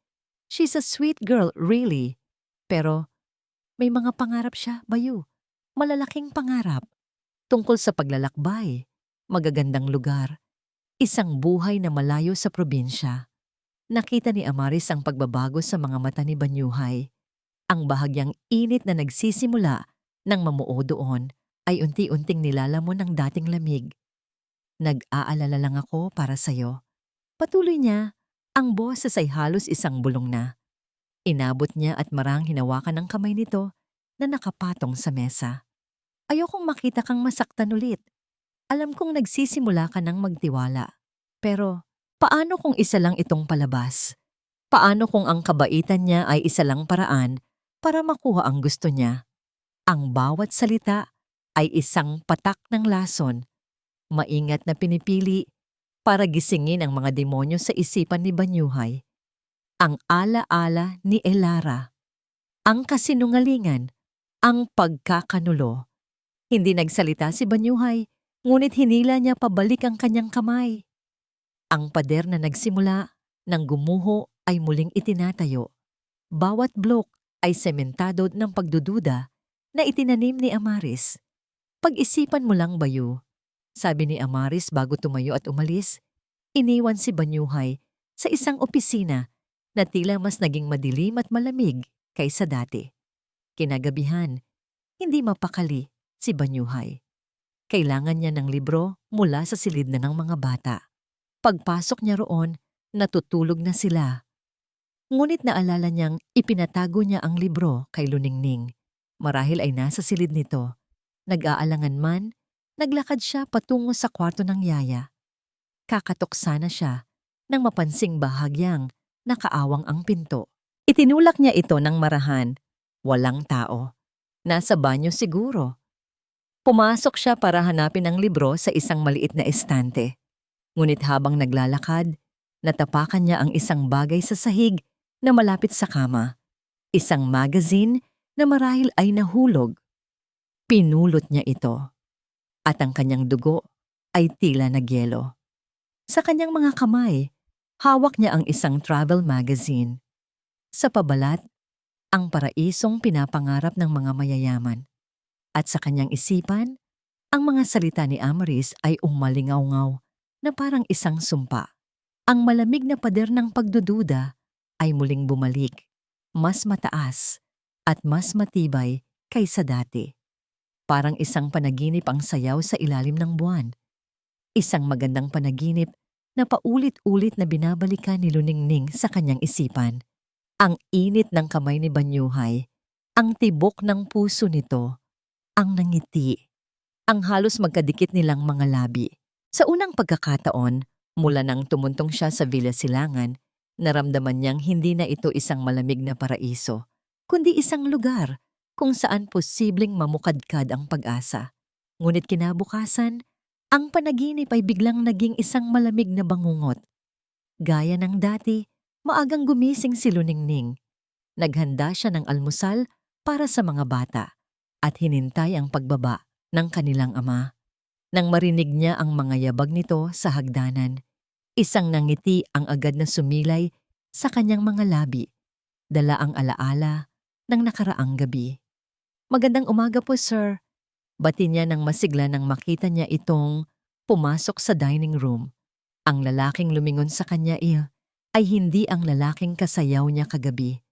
Speaker 1: She's a sweet girl, really. Pero may mga pangarap siya, Bayu. Malalaking pangarap. Tungkol sa paglalakbay, magagandang lugar, isang buhay na malayo sa probinsya. Nakita ni Amaris ang pagbabago sa mga mata ni Banyuhay. Ang bahagyang init na nagsisimula nang mamuo doon ay unti-unting nilalamon ng dating lamig. Nag-aalala lang ako para sa'yo. Patuloy niya, ang boses ay halos isang bulong na. Inabot niya at marang hinawakan ng kamay nito na nakapatong sa mesa. Ayokong makita kang masaktan ulit. Alam kong nagsisimula ka ng magtiwala. Pero paano kung isa lang itong palabas? Paano kung ang kabaitan niya ay isa lang paraan para makuha ang gusto niya? Ang bawat salita ay isang patak ng lason, maingat na pinipili para gisingin ang mga demonyo sa isipan ni Banyuhay. Ang ala-ala ni Elara, ang kasinungalingan, ang pagkakanulo. Hindi nagsalita si Banyuhay, ngunit hinila niya pabalik ang kanyang kamay. Ang pader na nagsimula nang gumuho ay muling itinatayo. Bawat blok ay sementado ng pagdududa na itinanim ni Amaris. Pag-isipan mo lang, Bayu, sabi ni Amaris bago tumayo at umalis. Iniwan si Banyuhay sa isang opisina na tila mas naging madilim at malamig kaysa dati. Kinagabihan, hindi mapakali si Banyuhay. Kailangan niya ng libro mula sa silid na ng mga bata. Pagpasok niya roon, natutulog na sila. Ngunit naalala niyang ipinatago niya ang libro kay Luningning. Marahil ay nasa silid nito. Nag-aalangan man, naglakad siya patungo sa kwarto ng yaya. Kakatok sana siya nang mapansing bahagyang nakaawang ang pinto. Itinulak niya ito ng marahan. Walang tao. Nasa banyo siguro. Pumasok siya para hanapin ang libro sa isang maliit na estante. Ngunit habang naglalakad, natapakan niya ang isang bagay sa sahig na malapit sa kama. Isang magazine na marahil ay nahulog. Pinulot niya ito. At ang kanyang dugo ay tila nagyelo. Sa kanyang mga kamay, hawak niya ang isang travel magazine. Sa pabalat, ang paraisong pinapangarap ng mga mayayaman. At sa kanyang isipan, ang mga salita ni Amaris ay umalingaw-ngaw na parang isang sumpa. Ang malamig na pader ng pagdududa ay muling bumalik, mas mataas at mas matibay kaysa dati. Parang isang panaginip ang sayaw sa ilalim ng buwan. Isang magandang panaginip na paulit-ulit na binabalikan ni Luningning sa kanyang isipan. Ang init ng kamay ni Banyuhay, ang tibok ng puso nito, ang nangiti, ang halos magkadikit nilang mga labi. Sa unang pagkakataon, mula nang tumuntong siya sa Villa Silangan, naramdaman niyang hindi na ito isang malamig na paraiso, kundi isang lugar kung saan posibleng mamukadkad ang pag-asa. Ngunit kinabukasan, ang panaginip ay biglang naging isang malamig na bangungot. Gaya ng dati, maagang gumising si Luningning. Naghanda siya ng almusal para sa mga bata at hinintay ang pagbaba ng kanilang ama. Nang marinig niya ang mga yabag nito sa hagdanan, isang nangiti ang agad na sumilay sa kanyang mga labi, dala ang alaala ng nakaraang gabi. "Magandang umaga po, sir." Bati niya nang masigla nang makita niya itong pumasok sa dining room. Ang lalaking lumingon sa kanya ay hindi ang lalaking kasayaw niya kagabi.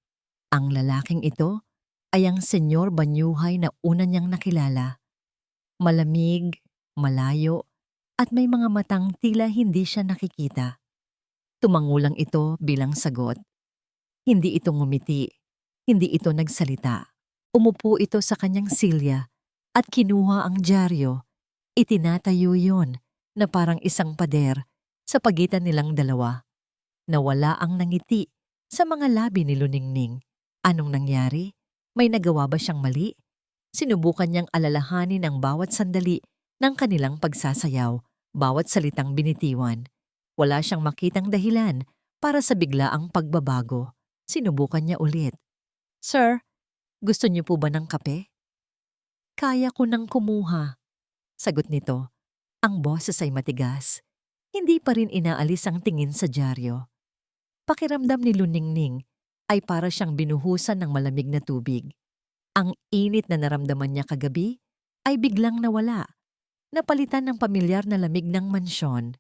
Speaker 1: Ang lalaking ito ay ang Senyor Banyuhay na una niyang nakilala. Malamig, malayo, at may mga matang tila hindi siya nakikita. Tumangulang ito bilang sagot. Hindi ito ngumiti, hindi ito nagsalita. Umupo ito sa kanyang silya at kinuha ang dyaryo. Itinatayo yon na parang isang pader sa pagitan nilang dalawa. Nawala ang nangiti sa mga labi ni Luningning. Anong nangyari? May nagawa ba siyang mali? Sinubukan niyang alalahanin ang bawat sandali ng kanilang pagsasayaw, bawat salitang binitiwan. Wala siyang makitang dahilan Para sa biglaang pagbabago, sinubukan niya ulit. Sir, gusto niyo po ba ng kape? Kaya ko nang kumuha, sagot nito. Ang boses ay matigas. Hindi pa rin inaalis ang tingin sa dyaryo. Pakiramdam ni Luningning ay para siyang binuhusan ng malamig na tubig. Ang init na naramdaman niya kagabi ay biglang nawala. Napalitan ng pamilyar na lamig ng mansyon.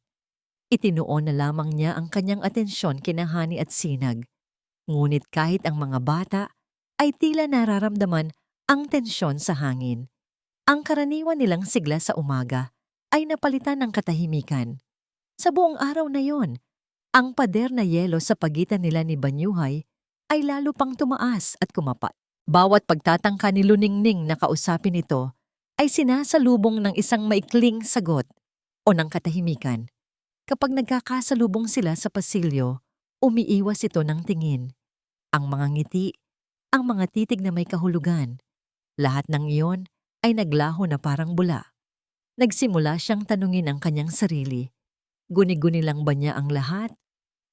Speaker 1: Itinuon na lamang niya ang kanyang atensyon kina Hani at Sinag. Ngunit kahit ang mga bata ay tila nararamdaman ang tensyon sa hangin. Ang karaniwan nilang sigla sa umaga ay napalitan ng katahimikan. Sa buong araw na yon, ang pader na yelo sa pagitan nila ni Banyuhay ay lalo pang tumaas at kumapat. Bawat pagtatangka ni Luningning na kausapin ito ay sinasalubong ng isang maikling sagot o ng katahimikan. Kapag nagkakasalubong sila sa pasilyo, umiiwas ito ng tingin. Ang mga ngiti, ang mga titig na may kahulugan, lahat ng iyon ay naglaho na parang bula. Nagsimula siyang tanungin ang kanyang sarili. Guni-guni lang ba niya ang lahat?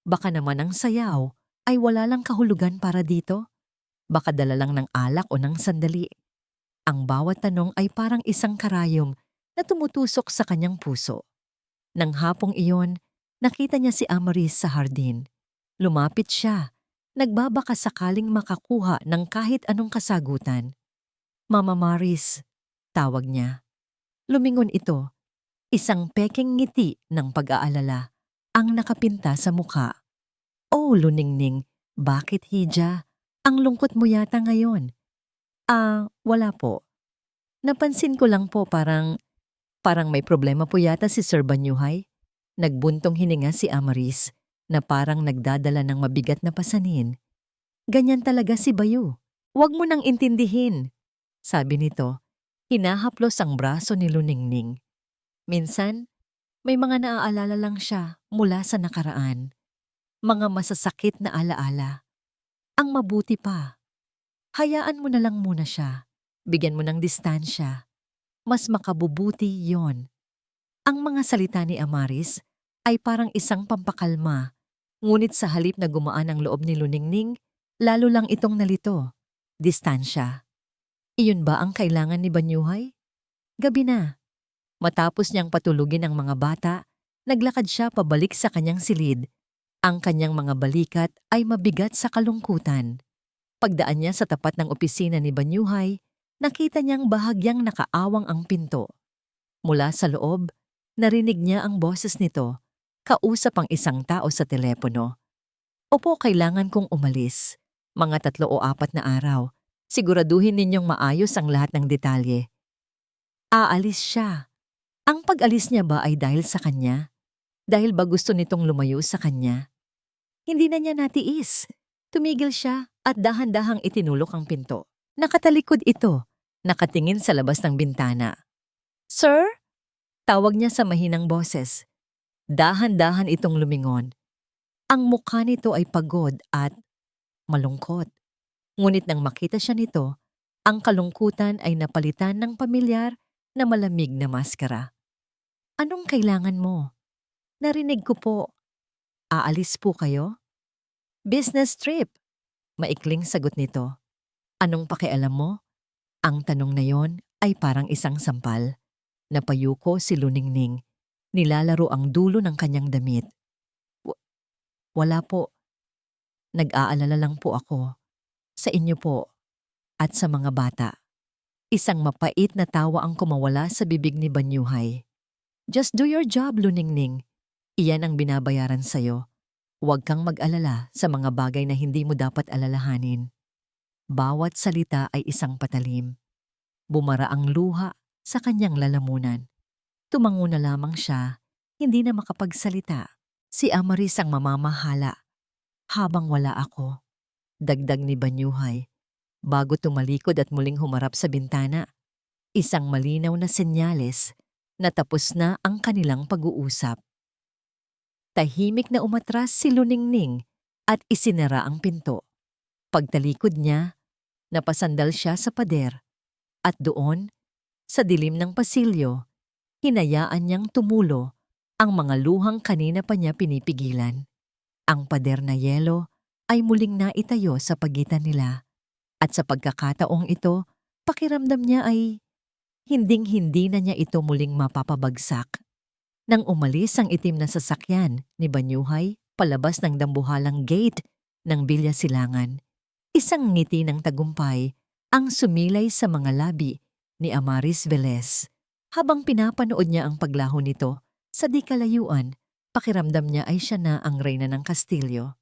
Speaker 1: Baka naman ang sayaw ay wala lang kahulugan para dito? Baka dala lang ng alak o ng sandali. Ang bawat tanong ay parang isang karayom na tumutusok sa kanyang puso. Nang hapong iyon, nakita niya si Amaris sa hardin. Lumapit siya, nagbabaka sakaling makakuha ng kahit anong kasagutan. Mama Maris, tawag niya. Lumingon ito, isang peking ngiti ng pag-aalala ang nakapinta sa mukha. Oh, Luningning, bakit hija? Ang lungkot mo yata ngayon. Wala po. Napansin ko lang po parang may problema po yata si Sir Banyuhay. Nagbuntong hininga si Amaris na parang nagdadala ng mabigat na pasanin. Ganyan talaga si Bayu. Huwag mo nang intindihin, sabi nito. Hinahaplos ang braso ni Luningning. Minsan, may mga naaalala lang siya mula sa nakaraan. Mga masasakit na alaala. Ang mabuti pa, hayaan mo na lang muna siya. Bigyan mo ng distansya. Mas makabubuti yon. Ang mga salita ni Amaris ay parang isang pampakalma. Ngunit sa halip na gumaan ang loob ni Luningning, lalo lang itong nalito. Distansya. Iyon ba ang kailangan ni Banyuhay? Gabi na. Matapos niyang patulugin ang mga bata, naglakad siya pabalik sa kanyang silid. Ang kanyang mga balikat ay mabigat sa kalungkutan. Pagdaan niya sa tapat ng opisina ni Banyuhay, nakita niyang bahagyang nakaawang ang pinto. Mula sa loob, narinig niya ang boses nito, kausap ang isang tao sa telepono. Opo, kailangan kong umalis. Mga 3 o 4 na araw. Siguraduhin ninyong maayos ang lahat ng detalye. Aalis siya. Ang pag-alis niya ba ay dahil sa kanya? Dahil ba gusto nitong lumayo sa kanya? Hindi na niya natiis. Tumigil siya at dahan-dahang itinulok ang pinto. Nakatalikod ito, nakatingin sa labas ng bintana. Sir? Tawag niya sa mahinang boses. Dahan-dahan itong lumingon. Ang mukha nito ay pagod at malungkot. Ngunit nang makita siya nito, ang kalungkutan ay napalitan ng pamilyar na malamig na maskara. Anong kailangan mo? Narinig ko po. Aalis po kayo? Business trip. Maikling sagot nito. Anong pakialam mo? Ang tanong na yon ay parang isang sampal. Napayuko si Luningning. Nilalaro ang dulo ng kanyang damit. Wala po. Nag-aalala lang po ako. Sa inyo po. At sa mga bata. Isang mapait na tawa ang kumawala sa bibig ni Banyuhay. Just do your job, Luningning. Iyan ang binabayaran sa'yo. Huwag kang mag-alala sa mga bagay na hindi mo dapat alalahanin. Bawat salita ay isang patalim. Bumara ang luha sa kanyang lalamunan. Tumango na lamang siya, hindi na makapagsalita. Si Amaris ang mamamahala. Habang wala ako, dagdag ni Banyuhay, bago tumalikod at muling humarap sa bintana. Isang malinaw na senyales na tapos na ang kanilang pag-uusap. Tahimik na umatras si Luningning at isinara ang pinto. Pagtalikod niya, napasandal siya sa pader at doon, sa dilim ng pasilyo, hinayaan niyang tumulo ang mga luhang kanina pa niya pinipigilan. Ang pader na yelo ay muling naitayo sa pagitan nila at sa pagkakataong ito, pakiramdam niya ay hinding-hindi na niya ito muling mapapabagsak. Nang umalis ang itim na sasakyan ni Banyuhay palabas ng dambuhalang gate ng Villa Silangan, isang ngiti ng tagumpay ang sumilay sa mga labi ni Amaris Velez. Habang pinapanood niya ang paglaho nito sa di kalayuan, pakiramdam niya ay siya na ang reyna ng kastilyo.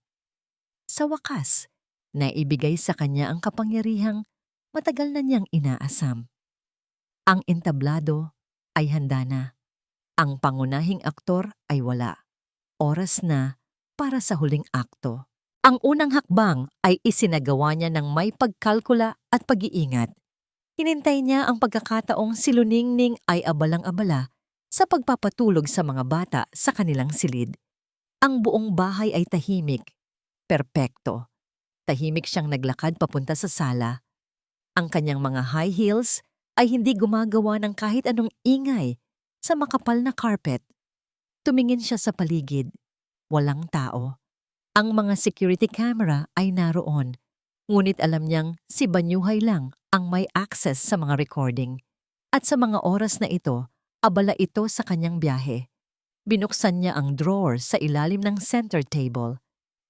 Speaker 1: Sa wakas, naibigay sa kanya ang kapangyarihang matagal na niyang inaasam. Ang entablado ay handa na. Ang pangunahing aktor ay wala. Oras na para sa huling akto. Ang unang hakbang ay isinagawa niya ng may pagkalkula at pag-iingat. Hinintay niya ang pagkakataong si Luningning ay abalang-abala sa pagpapatulog sa mga bata sa kanilang silid. Ang buong bahay ay tahimik. Perpekto. Tahimik siyang naglakad papunta sa sala. Ang kanyang mga high heels ay hindi gumagawa ng kahit anong ingay sa makapal na carpet. Tumingin siya sa paligid. Walang tao. Ang mga security camera ay naroon. Ngunit alam niyang si Banyuhay lang ang may access sa mga recording. At sa mga oras na ito, abala ito sa kanyang biyahe. Binuksan niya ang drawer sa ilalim ng center table.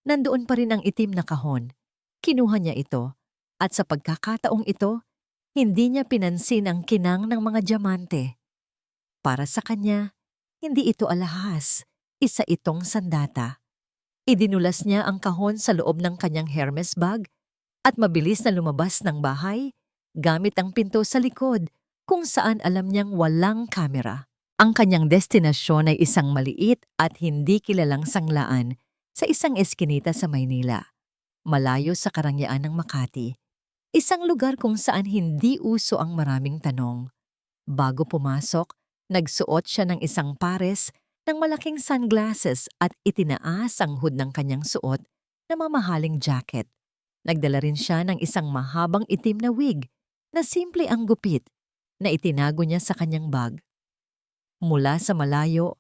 Speaker 1: Nandoon pa rin ang itim na kahon. Kinuha niya ito. At sa pagkakataong ito, hindi niya pinansin ang kinang ng mga diamante. Para sa kanya, hindi ito alahas. Isa itong sandata. Idinulas niya ang kahon sa loob ng kanyang Hermes bag at mabilis na lumabas ng bahay gamit ang pinto sa likod kung saan alam niyang walang kamera. Ang kanyang destinasyon ay isang maliit at hindi kilalang sanglaan sa isang eskinita sa Maynila, malayo sa karangyaan ng Makati. Isang lugar kung saan hindi uso ang maraming tanong. Bago pumasok, nagsuot siya ng isang pares ng malaking sunglasses at itinaas ang hood ng kanyang suot na mamahaling jacket. Nagdala rin siya ng isang mahabang itim na wig na simple ang gupit na itinago niya sa kanyang bag. Mula sa malayo,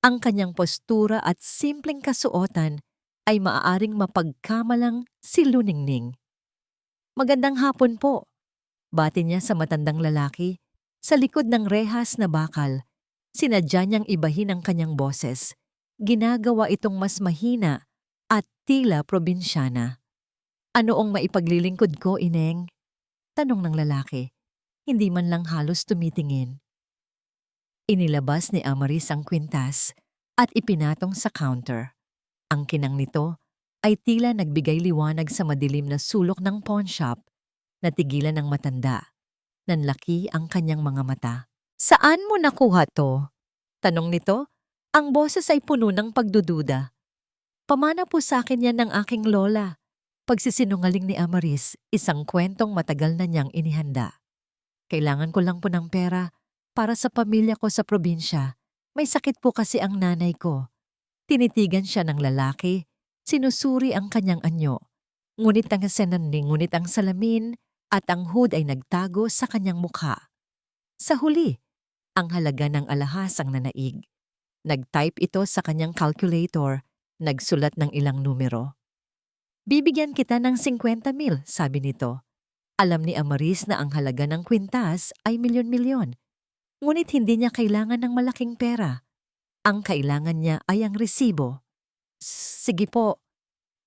Speaker 1: ang kanyang postura at simpleng kasuotan ay maaaring mapagkamalang si Luningning. "Magandang hapon po," bati niya sa matandang lalaki sa likod ng rehas na bakal. Sinadya niyang ibahin ang kanyang boses. Ginagawa itong mas mahina at tila probinsyana. "Ano ang maipaglilingkod ko, Ineng?" tanong ng lalaki. Hindi man lang halos tumitingin. Inilabas ni Amaris ang kwintas at ipinatong sa counter. Ang kinang nito ay tila nagbigay liwanag sa madilim na sulok ng pawn shop. Natigilan ng matanda. Nanlaki ang kanyang mga mata. "Saan mo nakuha to?" tanong nito. Ang boses ay puno ng pagdududa. "Pamana po sa akin yan ng aking lola." Pagsisinungaling ni Amaris, isang kwentong matagal na niyang inihanda. "Kailangan ko lang po ng pera para sa pamilya ko sa probinsya. May sakit po kasi ang nanay ko." Tinitigan siya ng lalaki, sinusuri ang kanyang anyo. Ngunit ang salamin at ang hood ay nagtago sa kanyang mukha. Sa huli, ang halaga ng alahas ang nanaig. Nag-type ito sa kanyang calculator, nagsulat ng ilang numero. "Bibigyan kita ng 50,000, sabi nito. Alam ni Amaris na ang halaga ng kwintas ay milyon-milyon. Ngunit hindi niya kailangan ng malaking pera. Ang kailangan niya ay ang resibo. "Sige po,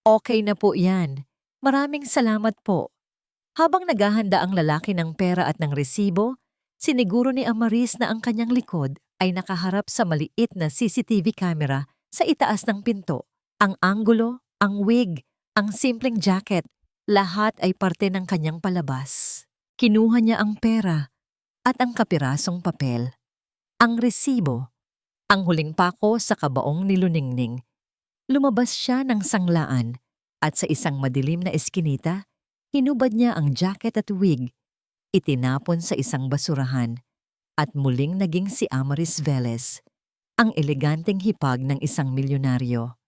Speaker 1: okay na po yan. Maraming salamat po." Habang naghahanda ang lalaki ng pera at ng resibo, siniguro ni Amaris na ang kanyang likod ay nakaharap sa maliit na CCTV camera sa itaas ng pinto. Ang anggulo, ang wig, ang simpleng jacket, lahat ay parte ng kanyang palabas. Kinuha niya ang pera at ang kapirasong papel. Ang resibo, ang huling pako sa kabaong ni Luningning. Lumabas siya ng sanglaan at sa isang madilim na eskinita, hinubad niya ang jacket at wig, itinapon sa isang basurahan, at muling naging si Amaris Velez, ang eleganteng hipag ng isang milyonaryo.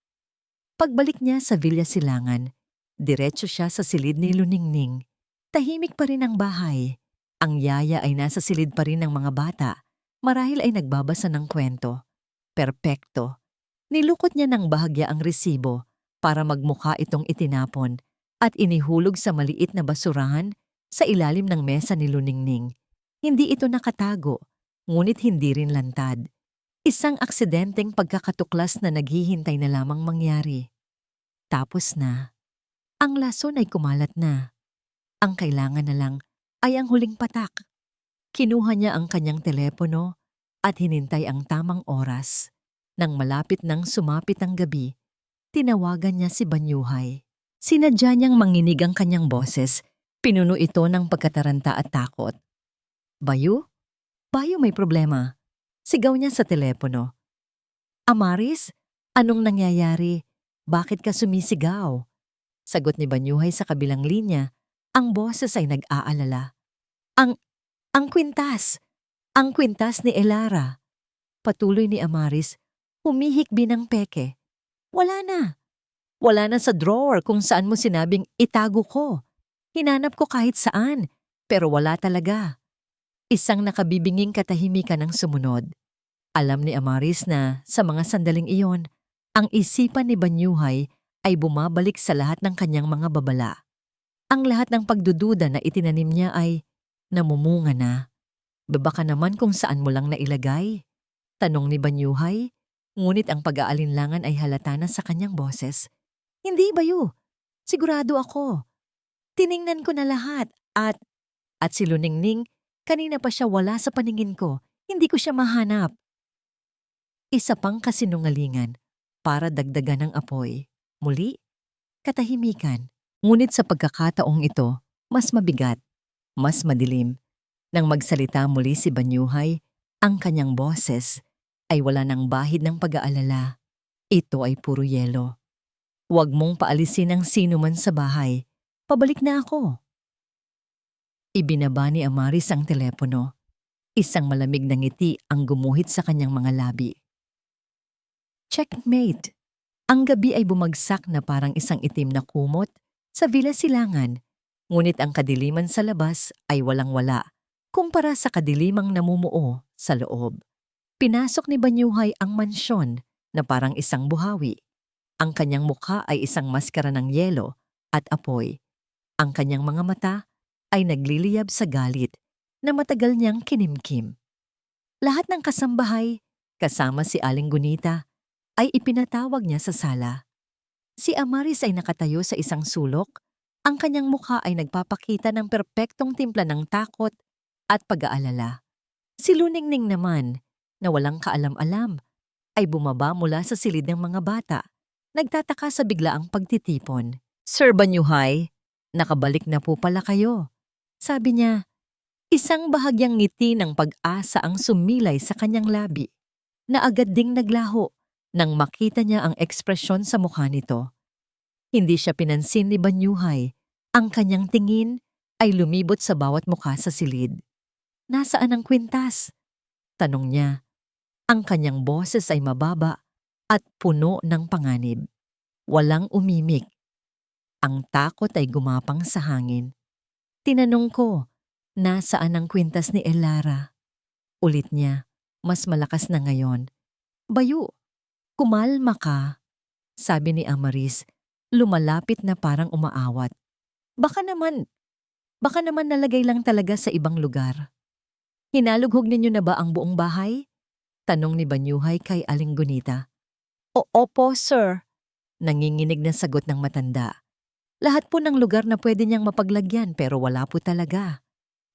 Speaker 1: Pagbalik niya sa Villa Silangan, diretso siya sa silid ni Luningning. Tahimik pa rin ang bahay. Ang yaya ay nasa silid pa rin ng mga bata, marahil ay nagbabasa ng kwento. Perpekto. Nilukot niya ng bahagya ang resibo para magmukha itong itinapon at inihulog sa maliit na basurahan sa ilalim ng mesa ni Luningning. Hindi ito nakatago, ngunit hindi rin lantad. Isang aksidenteng pagkakatuklas na naghihintay na lamang mangyari. Tapos na. Ang lason ay kumalat na. Ang kailangan na lang ay ang huling patak. Kinuha niya ang kanyang telepono at hinintay ang tamang oras. Nang malapit nang sumapit ang gabi, tinawagan niya si Banyuhay. Sinadya niyang manginig ang kanyang boses. Pinuno ito ng pagkataranta at takot. Bayu? Bayu, may problema. Sigaw niya sa telepono. Amaris? Anong nangyayari? Bakit ka sumisigaw? Sagot ni Banyuhay sa kabilang linya. Ang boses ay nag-aalala. Ang kwintas! Ang kwintas ni Elara. Patuloy ni Amaris, humihikbi ng peke. Wala na. Wala na sa drawer kung saan mo sinabing itago ko. Hinanap ko kahit saan, pero wala talaga. Isang nakabibinging katahimikan ang sumunod. Alam ni Amaris na sa mga sandaling iyon, ang isipan ni Banyuhay ay bumabalik sa lahat ng kanyang mga babala. Ang lahat ng pagdududa na itinanim niya ay namumunga na. Baka naman kung saan mo lang nailagay? Tanong ni Banyuhay, ngunit ang pag-aalinlangan ay halata na sa kanyang boses. Hindi, Bayu. Sigurado ako. Tiningnan ko na lahat at si Luningning, kanina pa siya wala sa paningin ko. Hindi ko siya mahanap. Isa pang kasinungalingan para dagdagan ng apoy. Muli, katahimikan. Ngunit sa pagkakataong ito, mas mabigat, mas madilim. Nang magsalita muli si Banyuhay, ang kanyang boses ay wala ng bahid ng pag-aalala. Ito ay puro yelo. Huwag mong paalisin ang sino man sa bahay. Pabalik na ako. Ibinaba ni Amaris ang telepono. Isang malamig na ngiti ang gumuhit sa kanyang mga labi. Checkmate! Ang gabi ay bumagsak na parang isang itim na kumot sa Villa Silangan, ngunit ang kadiliman sa labas ay walang-wala kumpara sa kadilimang namumuo sa loob. Pinasok ni Banyuhay ang mansyon na parang isang buhawi. Ang kanyang mukha ay isang maskara ng yelo at apoy. Ang kanyang mga mata ay nagliliyab sa galit na matagal niyang kinimkim. Lahat ng kasambahay, kasama si Aling Gunita, ay ipinatawag niya sa sala. Si Amaris ay nakatayo sa isang sulok. Ang kanyang mukha ay nagpapakita ng perpektong timpla ng takot at pag-aalala. Si Luningning naman, na walang kaalam-alam, ay bumaba mula sa silid ng mga bata. Nagtataka sa biglaang pagtitipon. Sir Banyuhay, nakabalik na po pala kayo. Sabi niya, isang bahagyang ngiti ng pag-asa ang sumilay sa kanyang labi, na agad ding naglaho nang makita niya ang ekspresyon sa mukha nito. Hindi siya pinansin ni Banyuhay. Ang kanyang tingin ay lumibot sa bawat mukha sa silid. Nasaan ang kwintas? Tanong niya. Ang kanyang boses ay mababa at puno ng panganib. Walang umimik. Ang takot ay gumapang sa hangin. Tinanong ko, nasaan ang kwintas ni Elara? Ulit niya, mas malakas na ngayon. Bayu, kumalma ka, sabi ni Amaris, lumalapit na parang umaawat. Baka naman nalagay lang talaga sa ibang lugar. Hinalughog ninyo na ba ang buong bahay? Tanong ni Banyuhay kay Aling Gunita. Opo, sir. Nanginginig na sagot ng matanda. Lahat po ng lugar na pwede niyang mapaglagyan pero wala po talaga.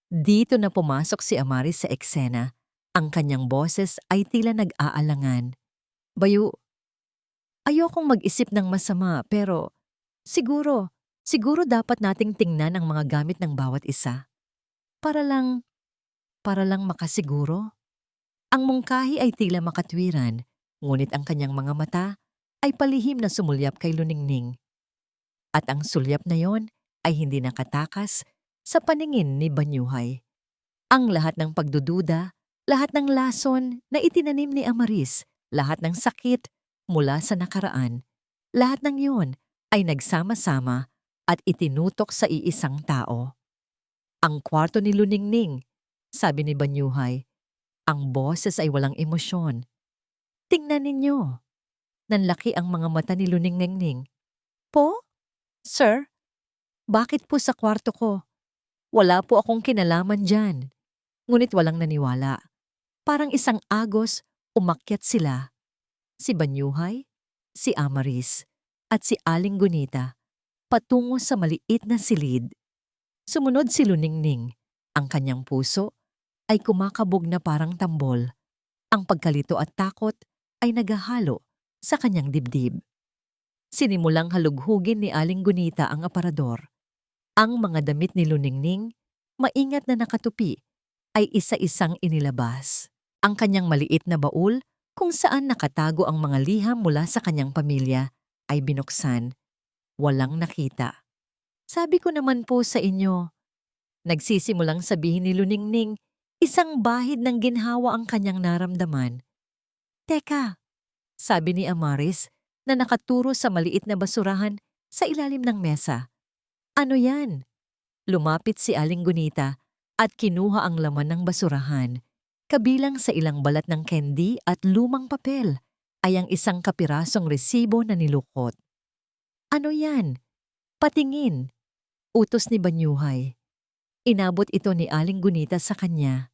Speaker 1: Dito na pumasok si Amaris sa eksena. Ang kanyang boses ay tila nag-aalangan. Bayu, ayokong mag-isip ng masama pero siguro dapat nating tingnan ang mga gamit ng bawat isa. Para lang makasiguro. Ang mungkahi ay tila makatwiran, ngunit ang kanyang mga mata ay palihim na sumulyap kay Luningning. At ang sulyap na yon ay hindi nakatakas sa paningin ni Banyuhay. Ang lahat ng pagdududa, lahat ng lason na itinanim ni Amaris, lahat ng sakit mula sa nakaraan, lahat ng yon ay nagsama-sama at itinutok sa iisang tao. Ang kwarto ni Luningning, sabi ni Banyuhay. Ang boses ay walang emosyon. Tingnan ninyo. Nanlaki ang mga mata ni Luningning. Po? Sir, bakit po sa kwarto ko? Wala po akong kinalaman dyan. Ngunit walang naniwala. Parang isang agos, umakyat sila. Si Banyuhay, si Amaris, at si Aling Gunita patungo sa maliit na silid. Sumunod si Luningning. Ang kanyang puso ay kumakabog na parang tambol. Ang pagkalito at takot ay naghahalo sa kanyang dibdib. Sinimulang halughugin ni Aling Gunita ang aparador. Ang mga damit ni Luningning, maingat na nakatupi, ay isa-isang inilabas. Ang kanyang maliit na baul kung saan nakatago ang mga liham mula sa kanyang pamilya ay binuksan. Walang nakita. Sabi ko naman po sa inyo, nagsisimulang sabihin ni Luningning, isang bahid ng ginhawa ang kanyang naramdaman. Teka, sabi ni Amaris na nakaturo sa maliit na basurahan sa ilalim ng mesa. Ano yan? Lumapit si Aling Gunita at kinuha ang laman ng basurahan. Kabilang sa ilang balat ng candy at lumang papel ay ang isang kapirasong resibo na nilukot. Ano yan? Patingin, utos ni Banyuhay. Inabot ito ni Aling Gunita sa kanya.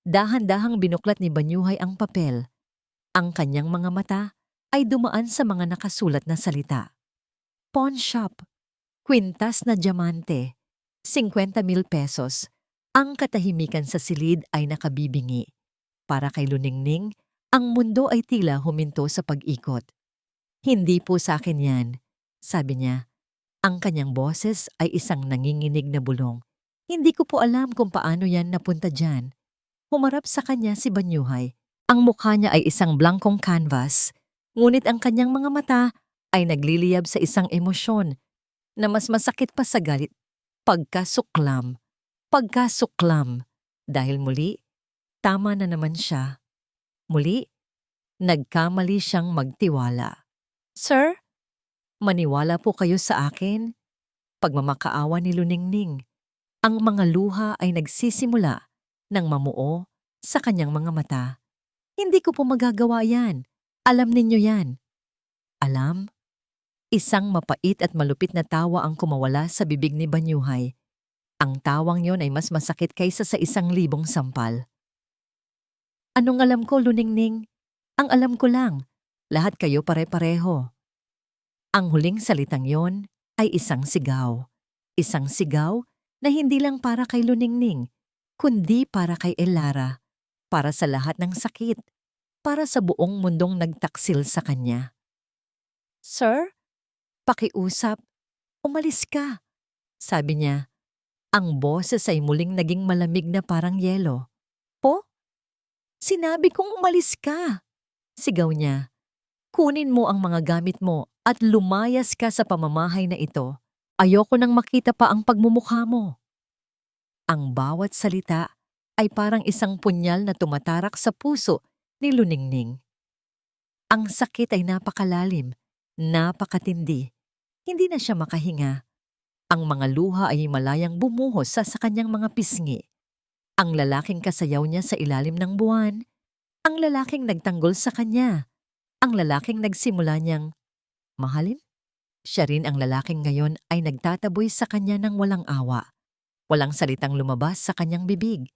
Speaker 1: Dahan-dahang binuklat ni Banyuhay ang papel. Ang kanyang mga mata ay dumaan sa mga nakasulat na salita. Pawn shop, kwintas na diamante, 50,000 pesos. Ang katahimikan sa silid ay nakabibingi. Para kay Luningning, ang mundo ay tila huminto sa pag-ikot. Hindi po sa akin yan, sabi niya. Ang kanyang boses ay isang nanginginig na bulong. Hindi ko po alam kung paano yan napunta dyan. Humarap sa kanya si Banyuhay. Ang mukha niya ay isang blankong canvas, ngunit ang kanyang mga mata ay nagliliyab sa isang emosyon na mas masakit pa sa galit. Pagkasuklam. Pagkasuklam. Dahil muli, tama na naman siya. Muli, nagkamali siyang magtiwala. Sir, maniwala po kayo sa akin. Pagmamakaawa ni Luningning. Ang mga luha ay nagsisimula ng mamuo sa kanyang mga mata. Hindi ko po magagawa yan. Alam ninyo yan. Alam? Isang mapait at malupit na tawa ang kumawala sa bibig ni Banyuhay. Ang tawang yon ay mas masakit kaysa sa 1,000 sampal. Anong alam ko, Luningning? Ang alam ko lang, lahat kayo pare-pareho. Ang huling salitang yon ay isang sigaw. Isang sigaw na hindi lang para kay Luningning, kundi para kay Elara, para sa lahat ng sakit, para sa buong mundong nagtaksil sa kanya. Sir, pakiusap, umalis ka, sabi niya. Ang boses ay muling naging malamig na parang yelo. Po? Sinabi kong umalis ka, sigaw niya. Kunin mo ang mga gamit mo at lumayas ka sa pamamahay na ito. Ayoko nang makita pa ang pagmumukha mo. Ang bawat salita ay parang isang punyal na tumatarak sa puso ni Luningning. Ang sakit ay napakalalim, napakatindi. Hindi na siya makahinga. Ang mga luha ay malayang bumuhos sa kanyang mga pisngi. Ang lalaking kasayaw niya sa ilalim ng buwan, ang lalaking nagtanggol sa kanya, ang lalaking nagsimula niyang mahalin. Siya rin ang lalaking ngayon ay nagtataboy sa kanya ng walang awa. Walang salitang lumabas sa kanyang bibig.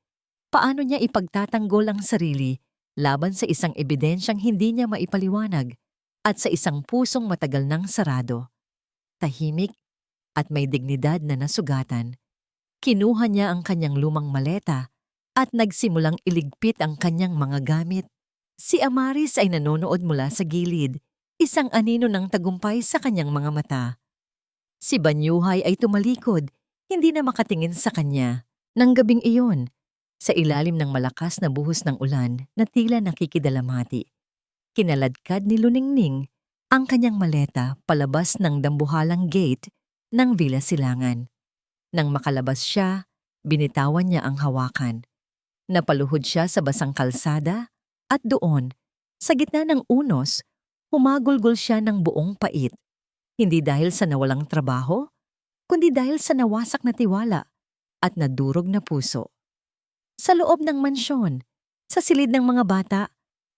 Speaker 1: Paano niya ipagtatanggol ang sarili laban sa isang ebidensyang hindi niya maipaliwanag at sa isang pusong matagal nang sarado? Tahimik at may dignidad na nasugatan. Kinuha niya ang kanyang lumang maleta at nagsimulang iligpit ang kanyang mga gamit. Si Amaris ay nanonood mula sa gilid, isang anino ng tagumpay sa kanyang mga mata. Si Banyuhay ay tumalikod, hindi na makatingin sa kanya. Nang gabing iyon, sa ilalim ng malakas na buhos ng ulan na tila nakikidalamhati, kinaladkad ni Luningning ang kanyang maleta palabas ng dambuhalang gate ng Villa Silangan. Nang makalabas siya, binitawan niya ang hawakan. Napaluhod siya sa basang kalsada at doon, sa gitna ng unos, humagulgol siya ng buong pait. Hindi dahil sa nawalang trabaho, kundi dahil sa nawasak na tiwala at nadurog na puso. Sa loob ng mansyon, sa silid ng mga bata,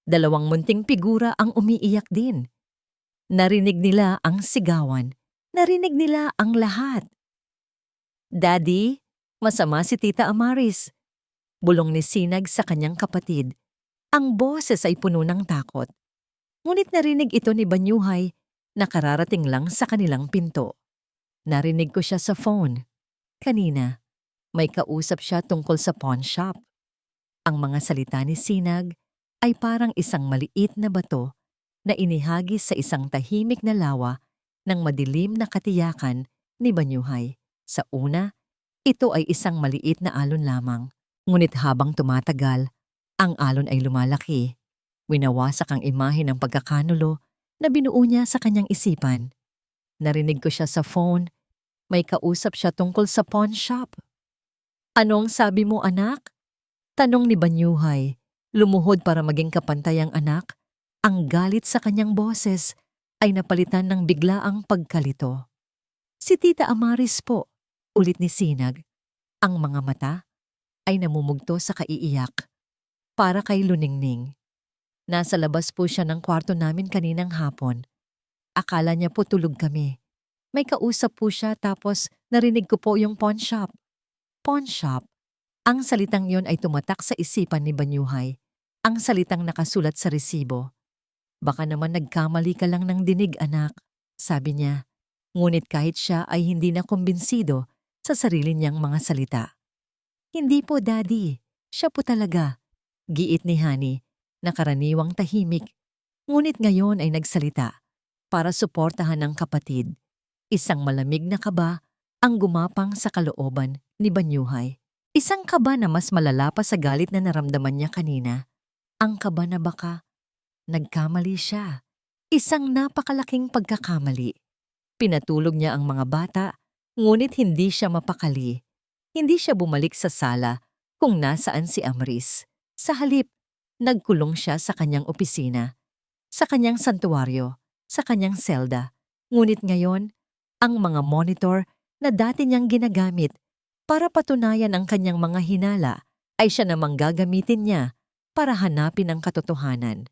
Speaker 1: 2 munting figura ang umiiyak din. Narinig nila ang sigawan, Narinig nila ang lahat. "Daddy, masama si Tita Amaris," bulong ni Sinag sa kanyang kapatid. Ang boses ay puno ng takot. Ngunit narinig ito ni Banyuhay na kararating lang sa kanilang pinto. Narinig ko siya sa phone. Kanina, may kausap siya tungkol sa pawn shop. Ang mga salita ni Sinag ay parang isang maliit na bato na inihagis sa isang tahimik na lawa ng madilim na katiyakan ni Banyuhay. Sa una, ito ay isang maliit na alon lamang. Ngunit habang tumatagal, ang alon ay lumalaki. Winawasak ang imahe ng pagkakanulo na binuo niya sa kanyang isipan. Narinig ko siya sa phone. May kausap siya tungkol sa pawn shop. "Anong sabi mo, anak?" Tanong ni Banyuhay. Lumuhod para maging kapantay ang anak. Ang galit sa kanyang boses ay napalitan ng biglaang pagkalito. "Si Tita Amaris po," ulit ni Sinag. Ang mga mata ay namumugto sa kaiiyak. Para kay Luningning. "Nasa labas po siya ng kwarto namin kaninang hapon. Akala niya po tulog kami. May kausap po siya tapos narinig ko po yung pawn shop." Pawn shop. Ang salitang yon ay tumatak sa isipan ni Banyuhay. Ang salitang nakasulat sa resibo. "Baka naman nagkamali ka lang ng dinig, anak," sabi niya. Ngunit kahit siya ay hindi na kumbinsido sa sarili niyang mga salita. "Hindi po, Daddy. Siya po talaga," giit ni Honey, na karaniwang tahimik. Ngunit ngayon ay nagsalita para suportahan ang kapatid. Isang malamig na kaba ang gumapang sa kalooban ni Banyuhay. Isang kaba na mas malala pa sa galit na naramdaman niya kanina. Ang kaba na baka nagkamali siya. Isang napakalaking pagkakamali. Pinatulog niya ang mga bata, ngunit hindi siya mapakali. Hindi siya bumalik sa sala kung nasaan si Amaris. Sa halip, nagkulong siya sa kanyang opisina, sa kanyang santuwaryo, sa kanyang selda. Ngunit ngayon, ang mga monitor na dati niyang ginagamit para patunayan ang kanyang mga hinala ay siya namang gagamitin niya para hanapin ang katotohanan.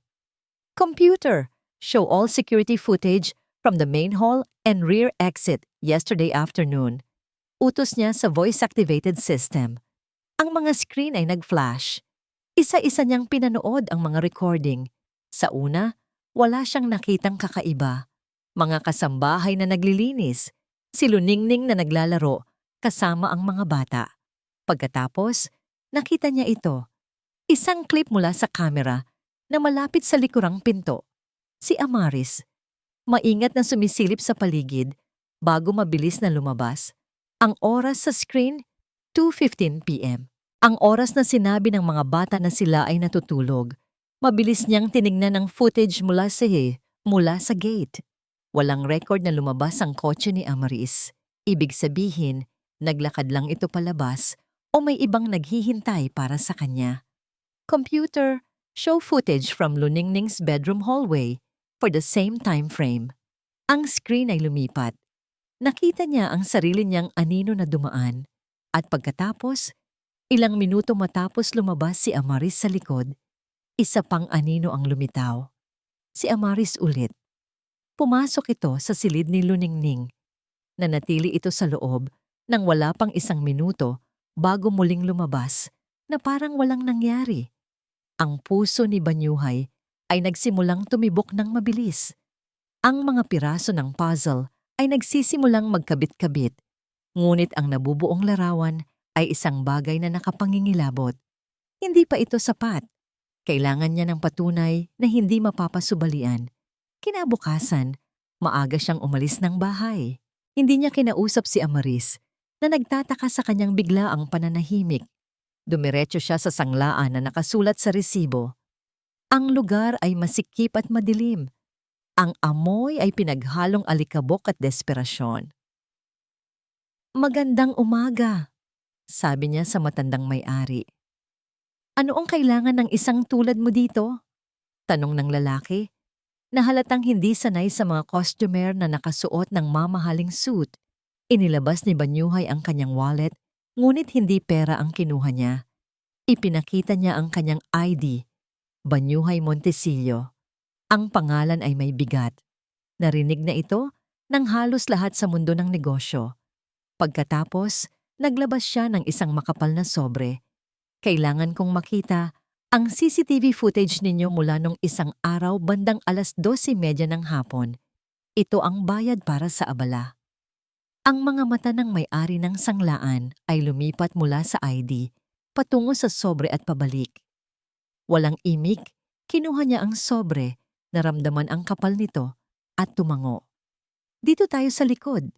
Speaker 1: "Computer, show all security footage from the main hall and rear exit yesterday afternoon." Utos niya sa voice-activated system. Ang mga screen ay nag-flash. Isa-isa niyang pinanood ang mga recording. Sa una, wala siyang nakitang kakaiba. Mga kasambahay na naglilinis, si Luningning na naglalaro kasama ang mga bata. Pagkatapos, nakita niya ito. Isang clip mula sa kamera na malapit sa likurang pinto. Si Amaris, maingat na sumisilip sa paligid bago mabilis na lumabas. Ang oras sa screen, 2:15 p.m. Ang oras na sinabi ng mga bata na sila ay natutulog. Mabilis niyang tinignan ang footage mula sa gate. Walang record na lumabas ang kotse ni Amaris. Ibig sabihin, naglakad lang ito palabas o may ibang naghihintay para sa kanya. "Computer, show footage from Luningning's bedroom hallway for the same time frame." Ang screen ay lumipat. Nakita niya ang sarili niyang anino na dumaan. At pagkatapos, ilang minuto matapos lumabas si Amaris sa likod, isa pang anino ang lumitaw. Si Amaris ulit. Pumasok ito sa silid ni Luningning. Nanatili ito sa loob nang wala pang isang minuto bago muling lumabas na parang walang nangyari. Ang puso ni Banyuhay ay nagsimulang tumibok ng mabilis. Ang mga piraso ng puzzle ay nagsisimulang magkabit-kabit. Ngunit ang nabubuong larawan ay isang bagay na nakapangingilabot. Hindi pa ito sapat. Kailangan niya ng patunay na hindi mapapasubalian. Kinabukasan, maaga siyang umalis ng bahay. Hindi niya kinausap si Amaris na nagtataka sa kanyang biglaang pananahimik. Dumiretso siya sa sanglaan na nakasulat sa resibo. Ang lugar ay masikip at madilim. Ang amoy ay pinaghalong alikabok at desperasyon. "Magandang umaga," sabi niya sa matandang may-ari. "Ano ang kailangan ng isang tulad mo dito?" Tanong ng lalaki, na halatang hindi sanay sa mga customer na nakasuot ng mamahaling suit. Inilabas ni Banyuhay ang kanyang wallet, ngunit hindi pera ang kinuha niya. Ipinakita niya ang kanyang ID, Banyuhay Montesillo. Ang pangalan ay may bigat. Narinig na ito ng halos lahat sa mundo ng negosyo. Pagkatapos, naglabas siya ng isang makapal na sobre. Kailangan kong makita ang CCTV footage ninyo mula nung isang araw bandang 12:30 ng hapon. Ito ang bayad para sa abala. Ang mga mata ng may-ari ng sanglaan ay lumipat mula sa ID patungo sa sobre at pabalik. Walang imik, kinuha niya ang sobre, naramdaman ang kapal nito at tumango. Dito tayo sa likod.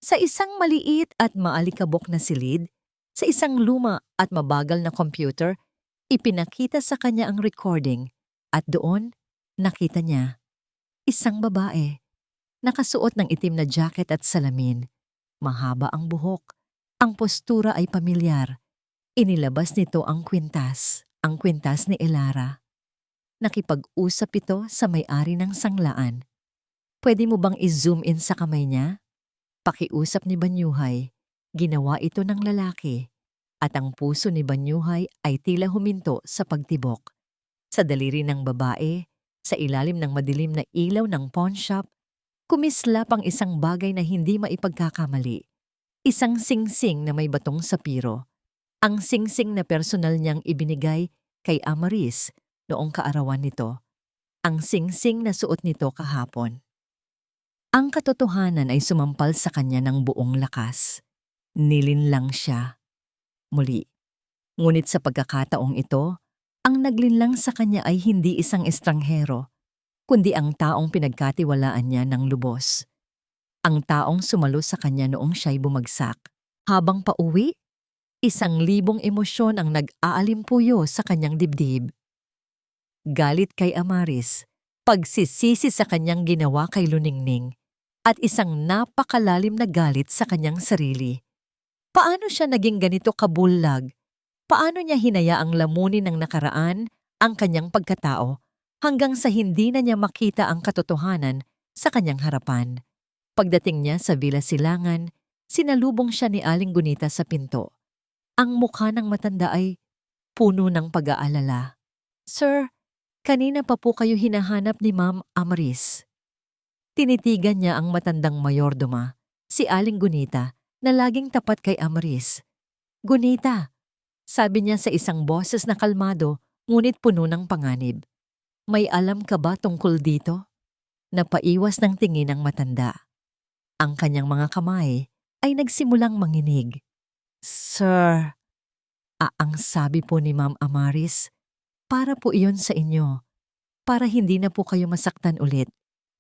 Speaker 1: Sa isang maliit at maalikabok na silid, sa isang luma at mabagal na computer, ipinakita sa kanya ang recording at doon nakita niya isang babae, nakasuot ng itim na jacket at salamin. Mahaba ang buhok, ang postura ay pamilyar. Inilabas nito ang kwintas ni Elara. Nakipag-usap ito sa may-ari ng sanglaan. Pwede mo bang i-zoom in sa kamay niya? Pakiusap ni Banyuhay, ginawa ito ng lalaki, at ang puso ni Banyuhay ay tila huminto sa pagtibok. Sa daliri ng babae, sa ilalim ng madilim na ilaw ng pawn shop, kumislap ang isang bagay na hindi maipagkakamali. Isang singsing na may batong sapiro. Ang singsing na personal niyang ibinigay kay Amaris noong kaarawan nito. Ang singsing na suot nito kahapon. Ang katotohanan ay sumampal sa kanya ng buong lakas. Nilinlang siya. Muli. Ngunit sa pagkakataong ito, ang naglinlang sa kanya ay hindi isang estranghero, kundi ang taong pinagkatiwalaan niya ng lubos. Ang taong sumalo sa kanya noong siya'y bumagsak. Habang pauwi, 1,000 emosyon ang nag-aalimpuyo sa kanyang dibdib. Galit kay Amaris, pagsisisi sa kanyang ginawa kay Luningning, at isang napakalalim na galit sa kanyang sarili. Paano siya naging ganito kabulag? Paano niya hinayaang lamunin ng nakaraan ang kanyang pagkatao hanggang sa hindi na niya makita ang katotohanan sa kanyang harapan? Pagdating niya sa Villa Silangan, sinalubong siya ni Aling Gunita sa pinto. Ang mukha ng matanda ay puno ng pag-aalala. "Sir, kanina pa po kayo hinahanap ni Ma'am Amaris." Tinitigan niya ang matandang mayordoma, si Aling Gunita, na laging tapat kay Amaris. "Gunita," sabi niya sa isang boses na kalmado ngunit puno ng panganib. "May alam ka ba tungkol dito?" Napaiwas ng tingin ang matanda. Ang kanyang mga kamay ay nagsimulang manginig. "Sir," ang sabi po ni Ma'am Amaris, "para po iyon sa inyo, para hindi na po kayo masaktan ulit."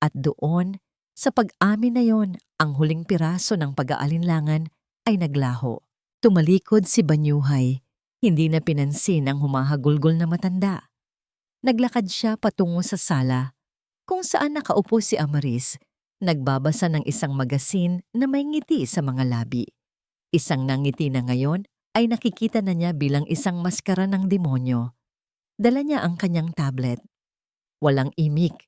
Speaker 1: At doon, sa pag-amin na yon, ang huling piraso ng pag-aalinlangan ay naglaho. Tumalikod si Banyuhay, hindi na pinansin ang humahagulgol na matanda. Naglakad siya patungo sa sala, kung saan nakaupo si Amaris, nagbabasa ng isang magasin na may ngiti sa mga labi. Isang nangiti na ngayon ay nakikita na niya bilang isang maskara ng demonyo. Dala niya ang kanyang tablet. Walang imik.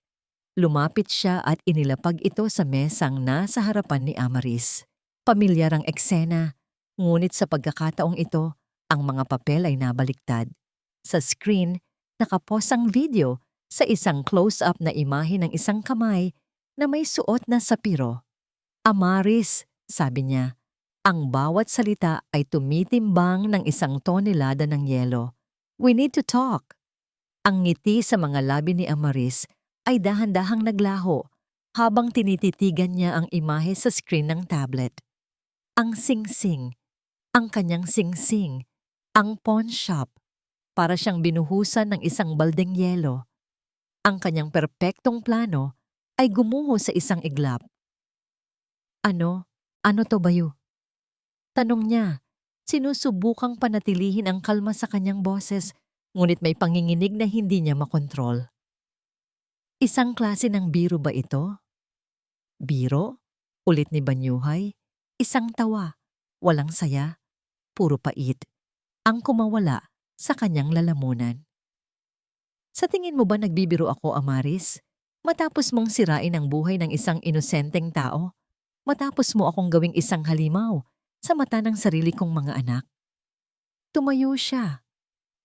Speaker 1: Lumapit siya at inilapag ito sa mesang nasa harapan ni Amaris. Pamilyar ang eksena, ngunit sa pagkakataong ito, ang mga papel ay nabaliktad. Sa screen, nakapos ang video sa isang close-up na imahe ng isang kamay na may suot na sapiro. "Amaris," sabi niya, ang bawat salita ay tumitimbang ng 1 tonelada ng yelo. "We need to talk." Ang ngiti sa mga labi ni Amaris ay dahan-dahang naglaho habang tinititigan niya ang imahe sa screen ng tablet. Ang singsing, ang kanyang singsing, ang pawn shop, para siyang binuhusan ng isang baldeng yelo. Ang kanyang perpektong plano ay gumuho sa isang iglap. Ano to Bayu?" Tanong niya, sinusubukang panatilihin ang kalma sa kanyang boses, ngunit may panginginig na hindi niya makontrol. "Isang klase ng biro ba ito?" "Biro?" Ulit ni Banyuhay. Isang tawa, walang saya, puro pait, ang kumawala sa kanyang lalamunan. "Sa tingin mo ba nagbibiro ako, Amaris? Matapos mong sirain ang buhay ng isang inosenteng tao? Matapos mo akong gawing isang halimaw sa mata ng sarili kong mga anak?" Tumayo siya.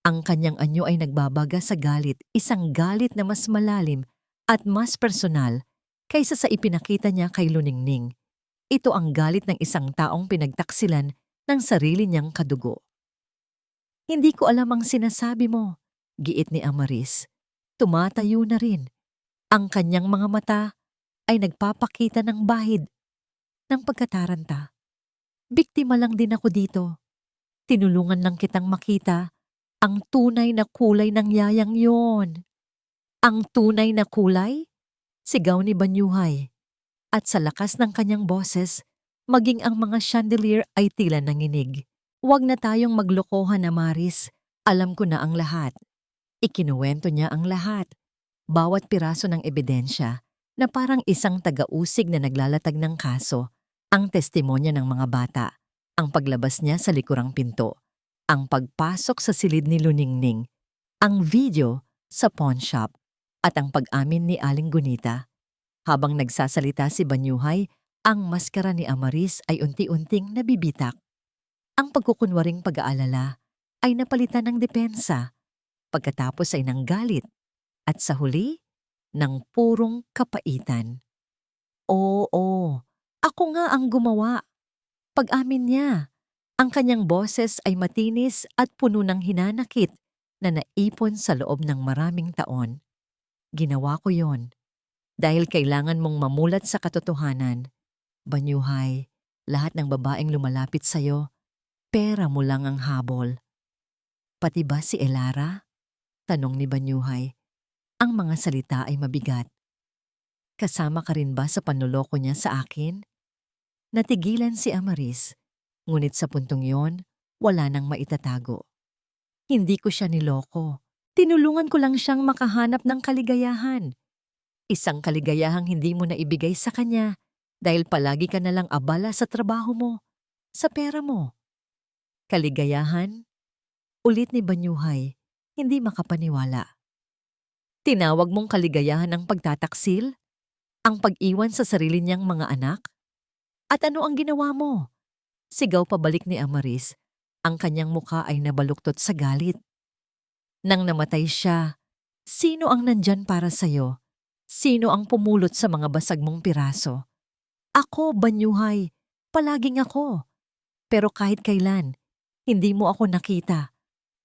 Speaker 1: Ang kanyang anyo ay nagbabaga sa galit, isang galit na mas malalim at mas personal kaysa sa ipinakita niya kay Luningning. Ito ang galit ng isang taong pinagtaksilan ng sarili niyang kadugo. Hindi ko alam ang sinasabi mo, giit ni Amaris. Tumatayo na rin. Ang kanyang mga mata ay nagpapakita ng bahid ng pagkataranta. Biktima lang din ako dito. Tinulungan lang kitang makita ang tunay na kulay ng yayang yon. Ang tunay na kulay? Sigaw ni Banyuhay. At sa lakas ng kanyang boses, maging ang mga chandelier ay tila nanginig. Huwag na tayong maglokohan, Amaris. Alam ko na ang lahat. Ikinuwento niya ang lahat. Bawat piraso ng ebidensya na parang isang taga-usig na naglalatag ng kaso. Ang testimonya ng mga bata, ang paglabas niya sa likurang pinto, ang pagpasok sa silid ni Luningning, ang video sa pawn shop, at ang pag-amin ni Aling Gunita. Habang nagsasalita si Banyuhay, ang maskara ni Amaris ay unti-unting nabibitak. Ang pagkukunwaring pag-aalala ay napalitan ng depensa, pagkatapos ay ng galit, at sa huli, ng purong kapaitan. Oo, ako nga ang gumawa. Pag-amin niya, ang kanyang boses ay matinis at puno ng hinanakit na naipon sa loob ng maraming taon. Ginawa ko yon dahil kailangan mong mamulat sa katotohanan. Banyuhay, lahat ng babaeng lumalapit sa'yo, pera mo lang ang habol. Pati ba si Elara? Tanong ni Banyuhay. Ang mga salita ay mabigat. Kasama ka rin ba sa panloloko niya sa akin? Natigilan si Amaris, ngunit sa puntong yon, wala nang maitatago. Hindi ko siya niloko. Tinulungan ko lang siyang makahanap ng kaligayahan. Isang kaligayahang hindi mo na ibigay sa kanya dahil palagi ka na lang abala sa trabaho mo, sa pera mo. Kaligayahan? Ulit ni Banyuhay, hindi makapaniwala. Tinawag mong kaligayahan ang pagtataksil? Ang pag-iwan sa sarili niyang mga anak? At ano ang ginawa mo? Sigaw pabalik ni Amaris. Ang kanyang mukha ay nabaluktot sa galit. Nang namatay siya, sino ang nandyan para sa'yo? Sino ang pumulot sa mga basag mong piraso? Ako, Banyuhay. Palaging ako. Pero kahit kailan, hindi mo ako nakita.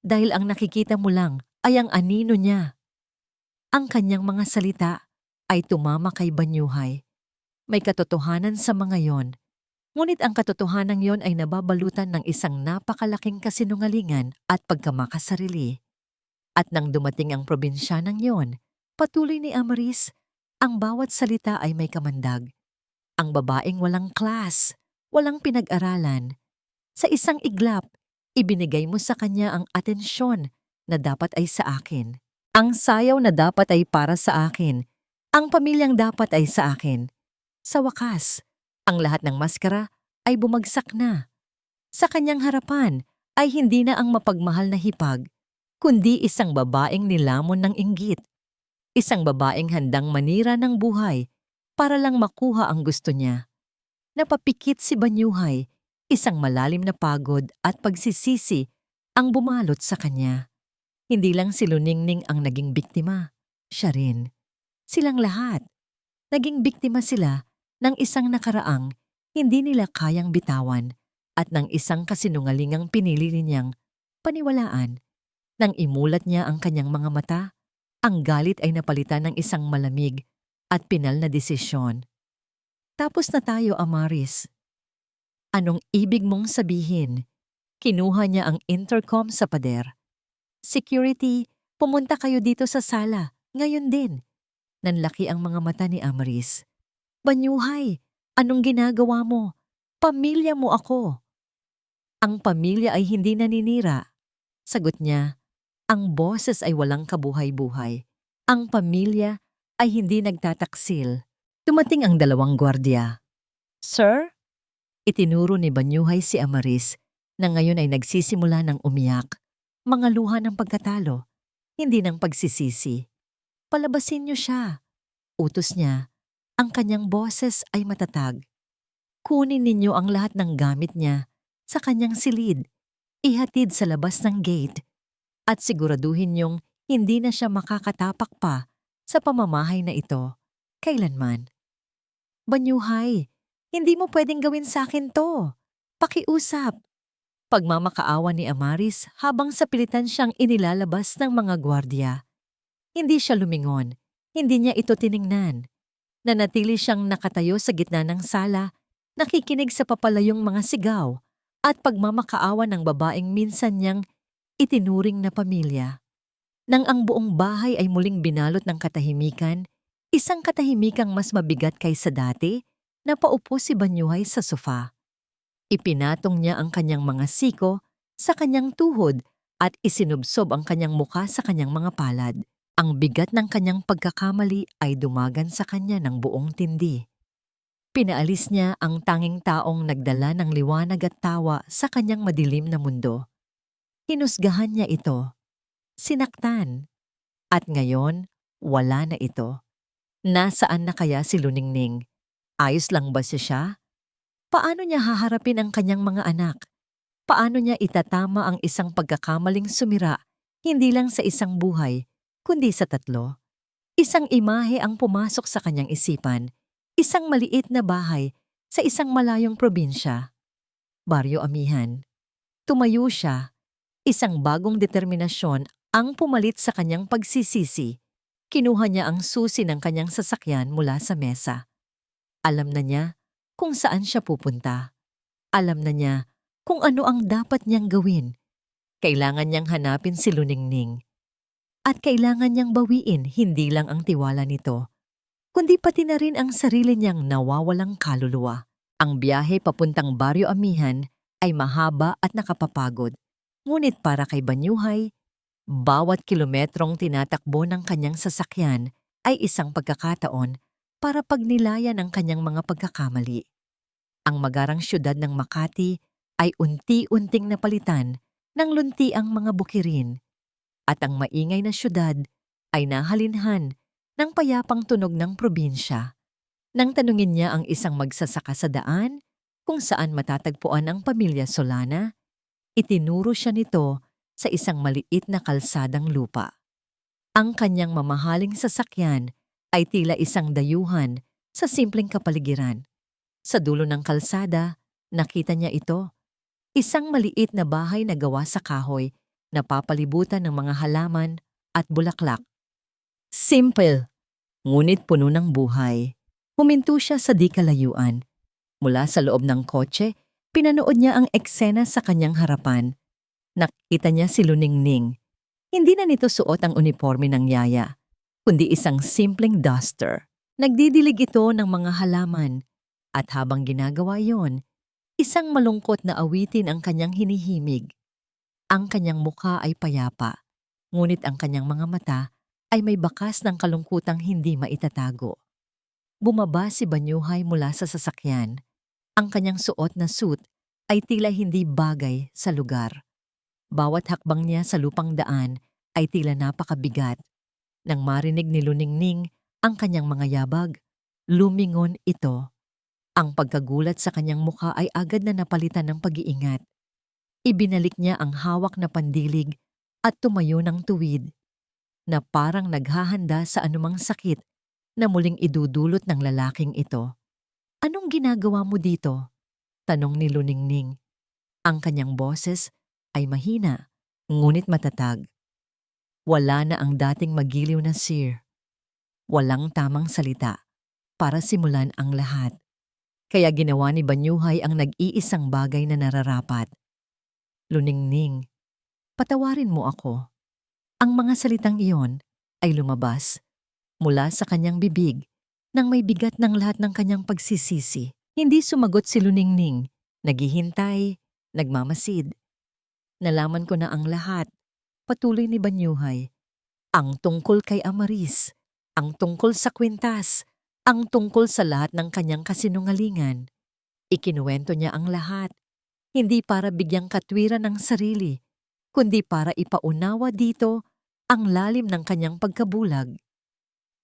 Speaker 1: Dahil ang nakikita mo lang ay ang anino niya. Ang kanyang mga salita ay tumama kay Banyuhay. May katotohanan sa mga yon. Ngunit ang katotohanan yon ay nababalutan ng isang napakalaking kasinungalingan at pagkamakasarili. At nang dumating ang probinsyanang yon, patuloy ni Amaris, ang bawat salita ay may kamandag. Ang babaeng walang class, walang pinag-aralan. Sa isang iglap, ibinigay mo sa kanya ang atensyon na dapat ay sa akin. Ang sayaw na dapat ay para sa akin. Ang pamilyang dapat ay sa akin. Sa wakas, ang lahat ng maskara ay bumagsak na. Sa kanyang harapan ay hindi na ang mapagmahal na hipag, kundi isang babaeng nilamon ng inggit. Isang babaeng handang manira ng buhay para lang makuha ang gusto niya. Napapikit si Banyuhay, isang malalim na pagod at pagsisisi ang bumalot sa kanya. Hindi lang si Luningning ang naging biktima, siya rin. Silang lahat. Naging biktima sila ng isang nakaraang hindi nila kayang bitawan at ng isang kasinungalingang pinili niyang paniwalaan. Nang imulat niya ang kanyang mga mata, ang galit ay napalitan ng isang malamig at pinal na desisyon. Tapos na tayo, Amaris. Anong ibig mong sabihin? Kinuha niya ang intercom sa pader. Security, pumunta kayo dito sa sala, ngayon din. Nanlaki ang mga mata ni Amaris. Banyuhay, anong ginagawa mo? Pamilya mo ako. Ang pamilya ay hindi naninira. Sagot niya, ang boses ay walang kabuhay-buhay. Ang pamilya ay hindi nagtataksil. Dumating ang dalawang gwardiya. Sir? Itinuro ni Banyuhay si Amaris na ngayon ay nagsisimula ng umiyak. Mga luha ng pagkatalo, hindi ng pagsisisi. Palabasin niyo siya. Utos niya, ang kanyang boses ay matatag. Kunin ninyo ang lahat ng gamit niya sa kanyang silid, ihatid sa labas ng gate, at siguraduhin niyong hindi na siya makakatapak pa sa pamamahay na ito, kailanman. Banyuhay, hindi mo pwedeng gawin sa akin to. Pakiusap. Pagmamakaawa ni Amaris habang sa pilitan siyang inilalabas ng mga gwardya. Hindi siya lumingon. Hindi niya ito tiningnan. Nanatili siyang nakatayo sa gitna ng sala, nakikinig sa papalayong mga sigaw at pagmamakaawa ng babaeng minsan niyang itinuring na pamilya. Nang ang buong bahay ay muling binalot ng katahimikan, isang katahimikang mas mabigat kaysa dati, napaupo si Banyuhay sa sofa. Ipinatong niya ang kanyang mga siko sa kanyang tuhod at isinubsob ang kanyang mukha sa kanyang mga palad. Ang bigat ng kanyang pagkakamali ay dumagan sa kanya ng buong tindi. Pinaalis niya ang tanging taong nagdala ng liwanag at tawa sa kanyang madilim na mundo. Hinusgahan niya ito. Sinaktan. At ngayon, wala na ito. Nasaan na kaya si Luningning? Ayos lang ba siya? Paano niya haharapin ang kanyang mga anak? Paano niya itatama ang isang pagkakamaling sumira, hindi lang sa isang buhay, kundi sa 3? Isang imahe ang pumasok sa kanyang isipan, isang maliit na bahay sa isang malayong probinsya. Baryo Amihan. Tumayo siya, isang bagong determinasyon ang pumalit sa kanyang pagsisisi. Kinuha niya ang susi ng kanyang sasakyan mula sa mesa. Alam na niya kung saan siya pupunta. Alam na niya kung ano ang dapat niyang gawin. Kailangan niyang hanapin si Luningning. At kailangan niyang bawiin hindi lang ang tiwala nito, kundi pati na rin ang sarili niyang nawawalang kaluluwa. Ang biyahe papuntang Baryo Amihan ay mahaba at nakapapagod. Ngunit para kay Banyuhay, bawat kilometrong tinatakbo ng kanyang sasakyan ay isang pagkakataon para pagnilayan ang kanyang mga pagkakamali. Ang magarang syudad ng Makati ay unti-unting napalitan ng luntiang mga bukirin, at ang maingay na syudad ay nahalinhan ng payapang tunog ng probinsya. Nang tanungin niya ang isang magsasaka sa daan kung saan matatagpuan ang pamilya Solana, itinuro siya nito sa isang maliit na kalsadang lupa. Ang kanyang mamahaling sasakyan ay tila isang dayuhan sa simpleng kapaligiran. Sa dulo ng kalsada, nakita niya ito. Isang maliit na bahay na gawa sa kahoy, napapalibutan ng mga halaman at bulaklak. Simple, ngunit puno ng buhay. Huminto siya sa di kalayuan. Mula sa loob ng kotse, pinanood niya ang eksena sa kanyang harapan. Nakita niya si Luningning. Hindi na nito suot ang uniforme ng yaya, kundi isang simpleng duster. Nagdidilig ito ng mga halaman, at habang ginagawa yon, isang malungkot na awitin ang kanyang hinihimig. Ang kanyang mukha ay payapa, ngunit ang kanyang mga mata ay may bakas ng kalungkutang hindi maitatago. Bumaba si Banyuhay mula sa sasakyan. Ang kanyang suot na suit ay tila hindi bagay sa lugar. Bawat hakbang niya sa lupang daan ay tila napakabigat. Nang marinig ni Luningning ang kanyang mga yabag, lumingon ito. Ang pagkagulat sa kanyang mukha ay agad na napalitan ng pag-iingat. Ibinalik niya ang hawak na pandilig at tumayo ng tuwid, na parang naghahanda sa anumang sakit na muling idudulot ng lalaking ito. "Anong ginagawa mo dito?" tanong ni Luningning. Ang kanyang boses ay mahina, ngunit matatag. Wala na ang dating magiliw na sir. Walang tamang salita para simulan ang lahat. Kaya ginawa ni Banyuhay ang nag-iisang bagay na nararapat. "Luningning, patawarin mo ako." Ang mga salitang iyon ay lumabas mula sa kanyang bibig nang may bigat ng lahat ng kanyang pagsisisi. Hindi sumagot si Luningning. Naghihintay, nagmamasid. "Nalaman ko na ang lahat," patuloy ni Banyuhay. "Ang tungkol kay Amaris, ang tungkol sa kwintas, ang tungkol sa lahat ng kanyang kasinungalingan." Ikinuwento niya ang lahat, hindi para bigyang katwiran ng sarili, kundi para ipaunawa dito ang lalim ng kanyang pagkabulag.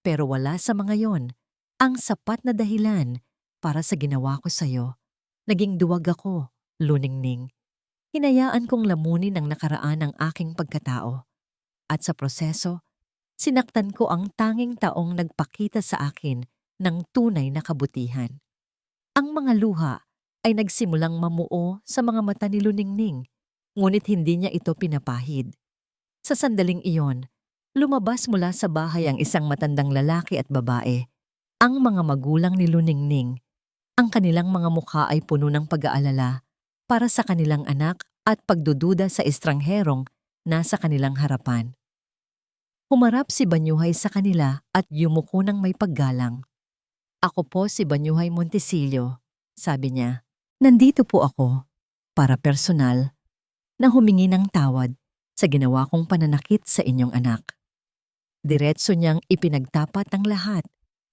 Speaker 1: Pero wala sa mga yon ang sapat na dahilan para sa ginawa ko sa'yo. Naging duwag ako, Luningning. Hinayaan kong lamunin ang nakaraan ng aking pagkatao. At sa proseso, sinaktan ko ang tanging taong nagpakita sa akin ng tunay na kabutihan. Ang mga luha ay nagsimulang mamuo sa mga mata ni Luningning, ngunit hindi niya ito pinapahid. Sa sandaling iyon, lumabas mula sa bahay ang isang matandang lalaki at babae. Ang mga magulang ni Luningning, ang kanilang mga mukha ay puno ng pag-aalala para sa kanilang anak at pagdududa sa estrangherong nasa kanilang harapan. Humarap si Banyuhay sa kanila at yumuko ng may paggalang. "Ako po si Banyuhay Montesillo," sabi niya. "Nandito po ako para personal na humingi ng tawad sa ginawa kong pananakit sa inyong anak." Diretso niyang ipinagtapat ang lahat,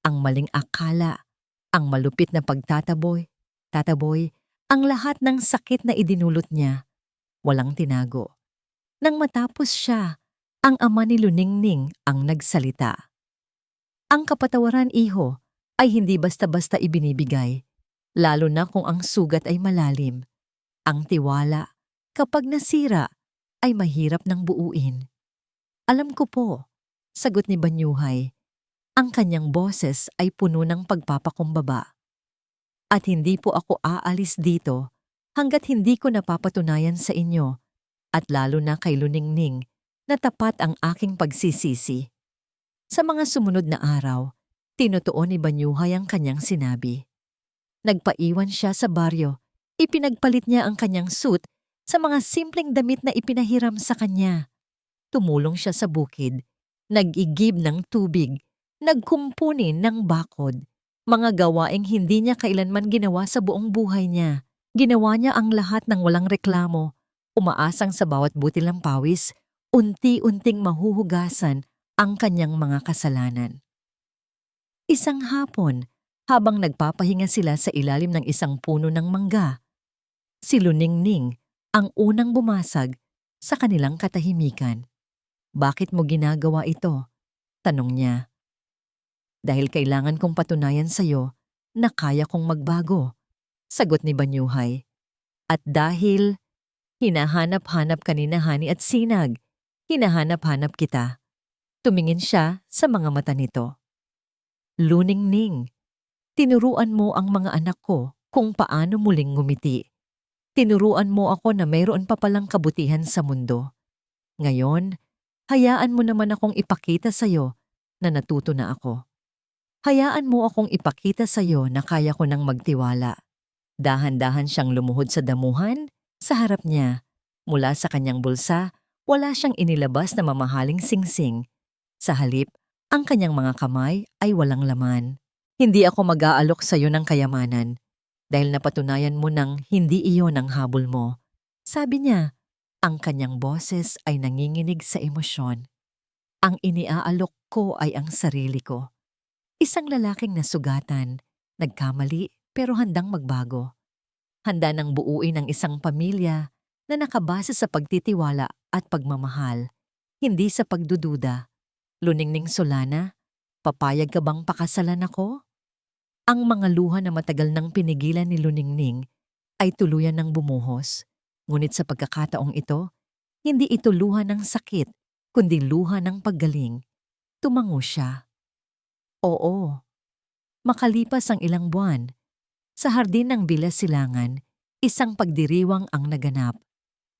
Speaker 1: ang maling akala, ang malupit na tataboy, ang lahat ng sakit na idinulot niya, walang tinago. Nang matapos siya, ang ama ni Luningning ang nagsalita. "Ang kapatawaran, iho, ay hindi basta-basta ibinibigay, lalo na kung ang sugat ay malalim. Ang tiwala, kapag nasira, ay mahirap nang buuin." "Alam ko po," sagot ni Banyuhay. Ang kanyang boses ay puno ng pagpapakumbaba. "At hindi po ako aalis dito hanggat hindi ko napapatunayan sa inyo, at lalo na kay Luningning, na tapat ang aking pagsisisi." Sa mga sumunod na araw, tinutuon ni Banyuhay ang kanyang sinabi. Nagpaiwan siya sa baryo, ipinagpalit niya ang kanyang suit sa mga simpleng damit na ipinahiram sa kanya. Tumulong siya sa bukid, nag-igib ng tubig, nagkumpunin ng bakod, mga gawaing hindi niya kailanman ginawa sa buong buhay niya. Ginawa niya ang lahat ng walang reklamo, umaasang sa bawat butil ng pawis, unti-unting mahuhugasan ang kanyang mga kasalanan. Isang hapon, habang nagpapahinga sila sa ilalim ng isang puno ng mangga, si Luningning ang unang bumasag sa kanilang katahimikan. "Bakit mo ginagawa ito?" tanong niya. "Dahil kailangan kong patunayan sa'yo na kaya kong magbago," sagot ni Banyuhay. "At dahil hinahanap-hanap ka ni na Hani at Sinag, hinahanap-hanap kita." Tumingin siya sa mga mata nito. "Luningning, tinuruan mo ang mga anak ko kung paano muling ngumiti. Tinuruan mo ako na mayroon pa palang kabutihan sa mundo. Ngayon, hayaan mo naman akong ipakita sa'yo na natuto na ako. Hayaan mo akong ipakita sa'yo na kaya ko nang magtiwala." Dahan-dahan siyang lumuhod sa damuhan, sa harap niya. Mula sa kanyang bulsa, wala siyang inilabas na mamahaling singsing. Sa halip, ang kanyang mga kamay ay walang laman. "Hindi ako mag-aalok sa'yo ng kayamanan dahil napatunayan mo nang hindi iyon ang habol mo," sabi niya. Ang kanyang boses ay nanginginig sa emosyon. "Ang iniaalok ko ay ang sarili ko." Isang lalaking nasugatan, nagkamali pero handang magbago. Handa nang buuin ang isang pamilya na nakabase sa pagtitiwala at pagmamahal, hindi sa pagdududa. "Luningning Solana, papayag ka bang pakasalan ako?" Ang mga luha na matagal nang pinigilan ni Luningning ay tuluyan ng bumuhos. Ngunit sa pagkakataong ito, hindi ito luha ng sakit, kundi luha ng paggaling. Tumango siya. Oo. Makalipas ang ilang buwan, sa hardin ng Villa Silangan, isang pagdiriwang ang naganap.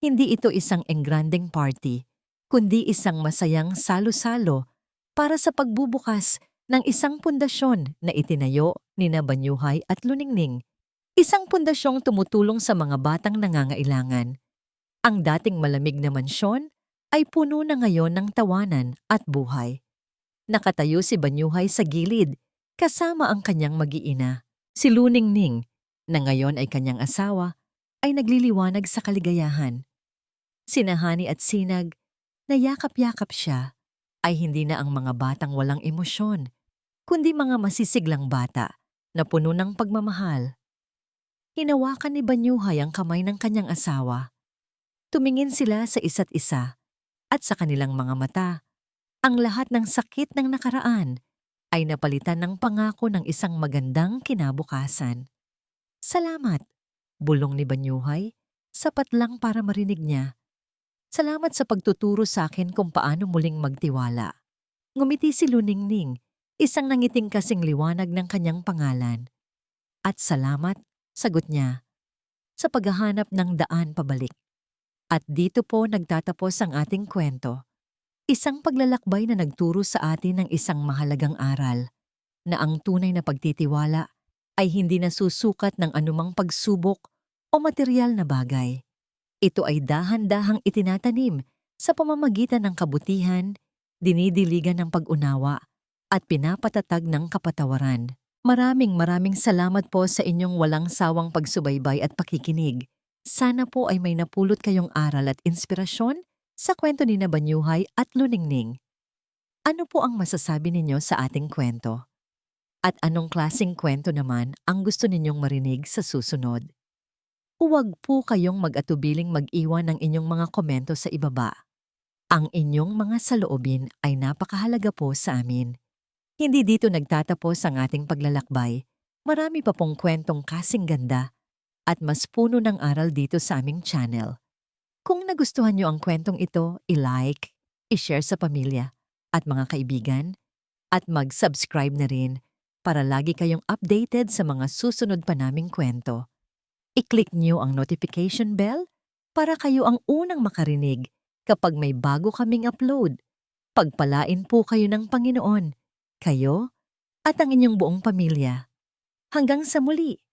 Speaker 1: Hindi ito isang engrandeng party, kundi isang masayang salo-salo para sa pagbubukas ng isang pundasyon na itinayo ni na Banyuhay at Luningning. Isang pundasyong tumutulong sa mga batang nangangailangan. Ang dating malamig na mansyon ay puno na ngayon ng tawanan at buhay. Nakatayo si Banyuhay sa gilid kasama ang kanyang mag-iina. Si Luningning, na ngayon ay kanyang asawa, ay nagliliwanag sa kaligayahan. Sina Hani at Sinag, na yakap-yakap siya, ay hindi na ang mga batang walang emosyon, kundi mga masisiglang bata na puno ng pagmamahal. Hinawakan ni Banyuhay ang kamay ng kanyang asawa. Tumingin sila sa isa't isa, at sa kanilang mga mata, ang lahat ng sakit ng nakaraan ay napalitan ng pangako ng isang magandang kinabukasan. "Salamat," bulong ni Banyuhay, sapat lang para marinig niya. "Salamat sa pagtuturo sa akin kung paano muling magtiwala." Ngumiti si Luningning, Isang nangiting kasing liwanag ng kanyang pangalan. At salamat, sagot niya, sa paghahanap ng daan pabalik. At dito po nagtatapos ang ating kwento. Isang paglalakbay na nagturo sa atin ng isang mahalagang aral, na ang tunay na pagtitiwala ay hindi nasusukat ng anumang pagsubok o material na bagay. Ito ay dahan-dahang itinatanim sa pamamagitan ng kabutihan, dinidiligan ng pag-unawa, at pinapatatag ng kapatawaran. Maraming salamat po sa inyong walang sawang pagsubaybay at pakikinig. Sana po ay may napulot kayong aral at inspirasyon sa kwento ni na Banyuhay at Luningning. Ano po ang masasabi ninyo sa ating kwento? At anong klaseng kwento naman ang gusto ninyong marinig sa susunod? Huwag po kayong mag-atubiling mag-iwan ng inyong mga komento sa ibaba. Ang inyong mga saloobin ay napakahalaga po sa amin. Hindi dito nagtatapos ang ating paglalakbay. Marami pa pong kwentong kasing ganda at mas puno ng aral dito sa aming channel. Kung nagustuhan nyo ang kwentong ito, i-like, i-share sa pamilya at mga kaibigan, at mag-subscribe na rin para lagi kayong updated sa mga susunod pa naming kwento. I-click nyo ang notification bell para kayo ang unang makarinig kapag may bago kaming upload. Pagpalain po kayo ng Panginoon, kayo at ang inyong buong pamilya. Hanggang sa muli!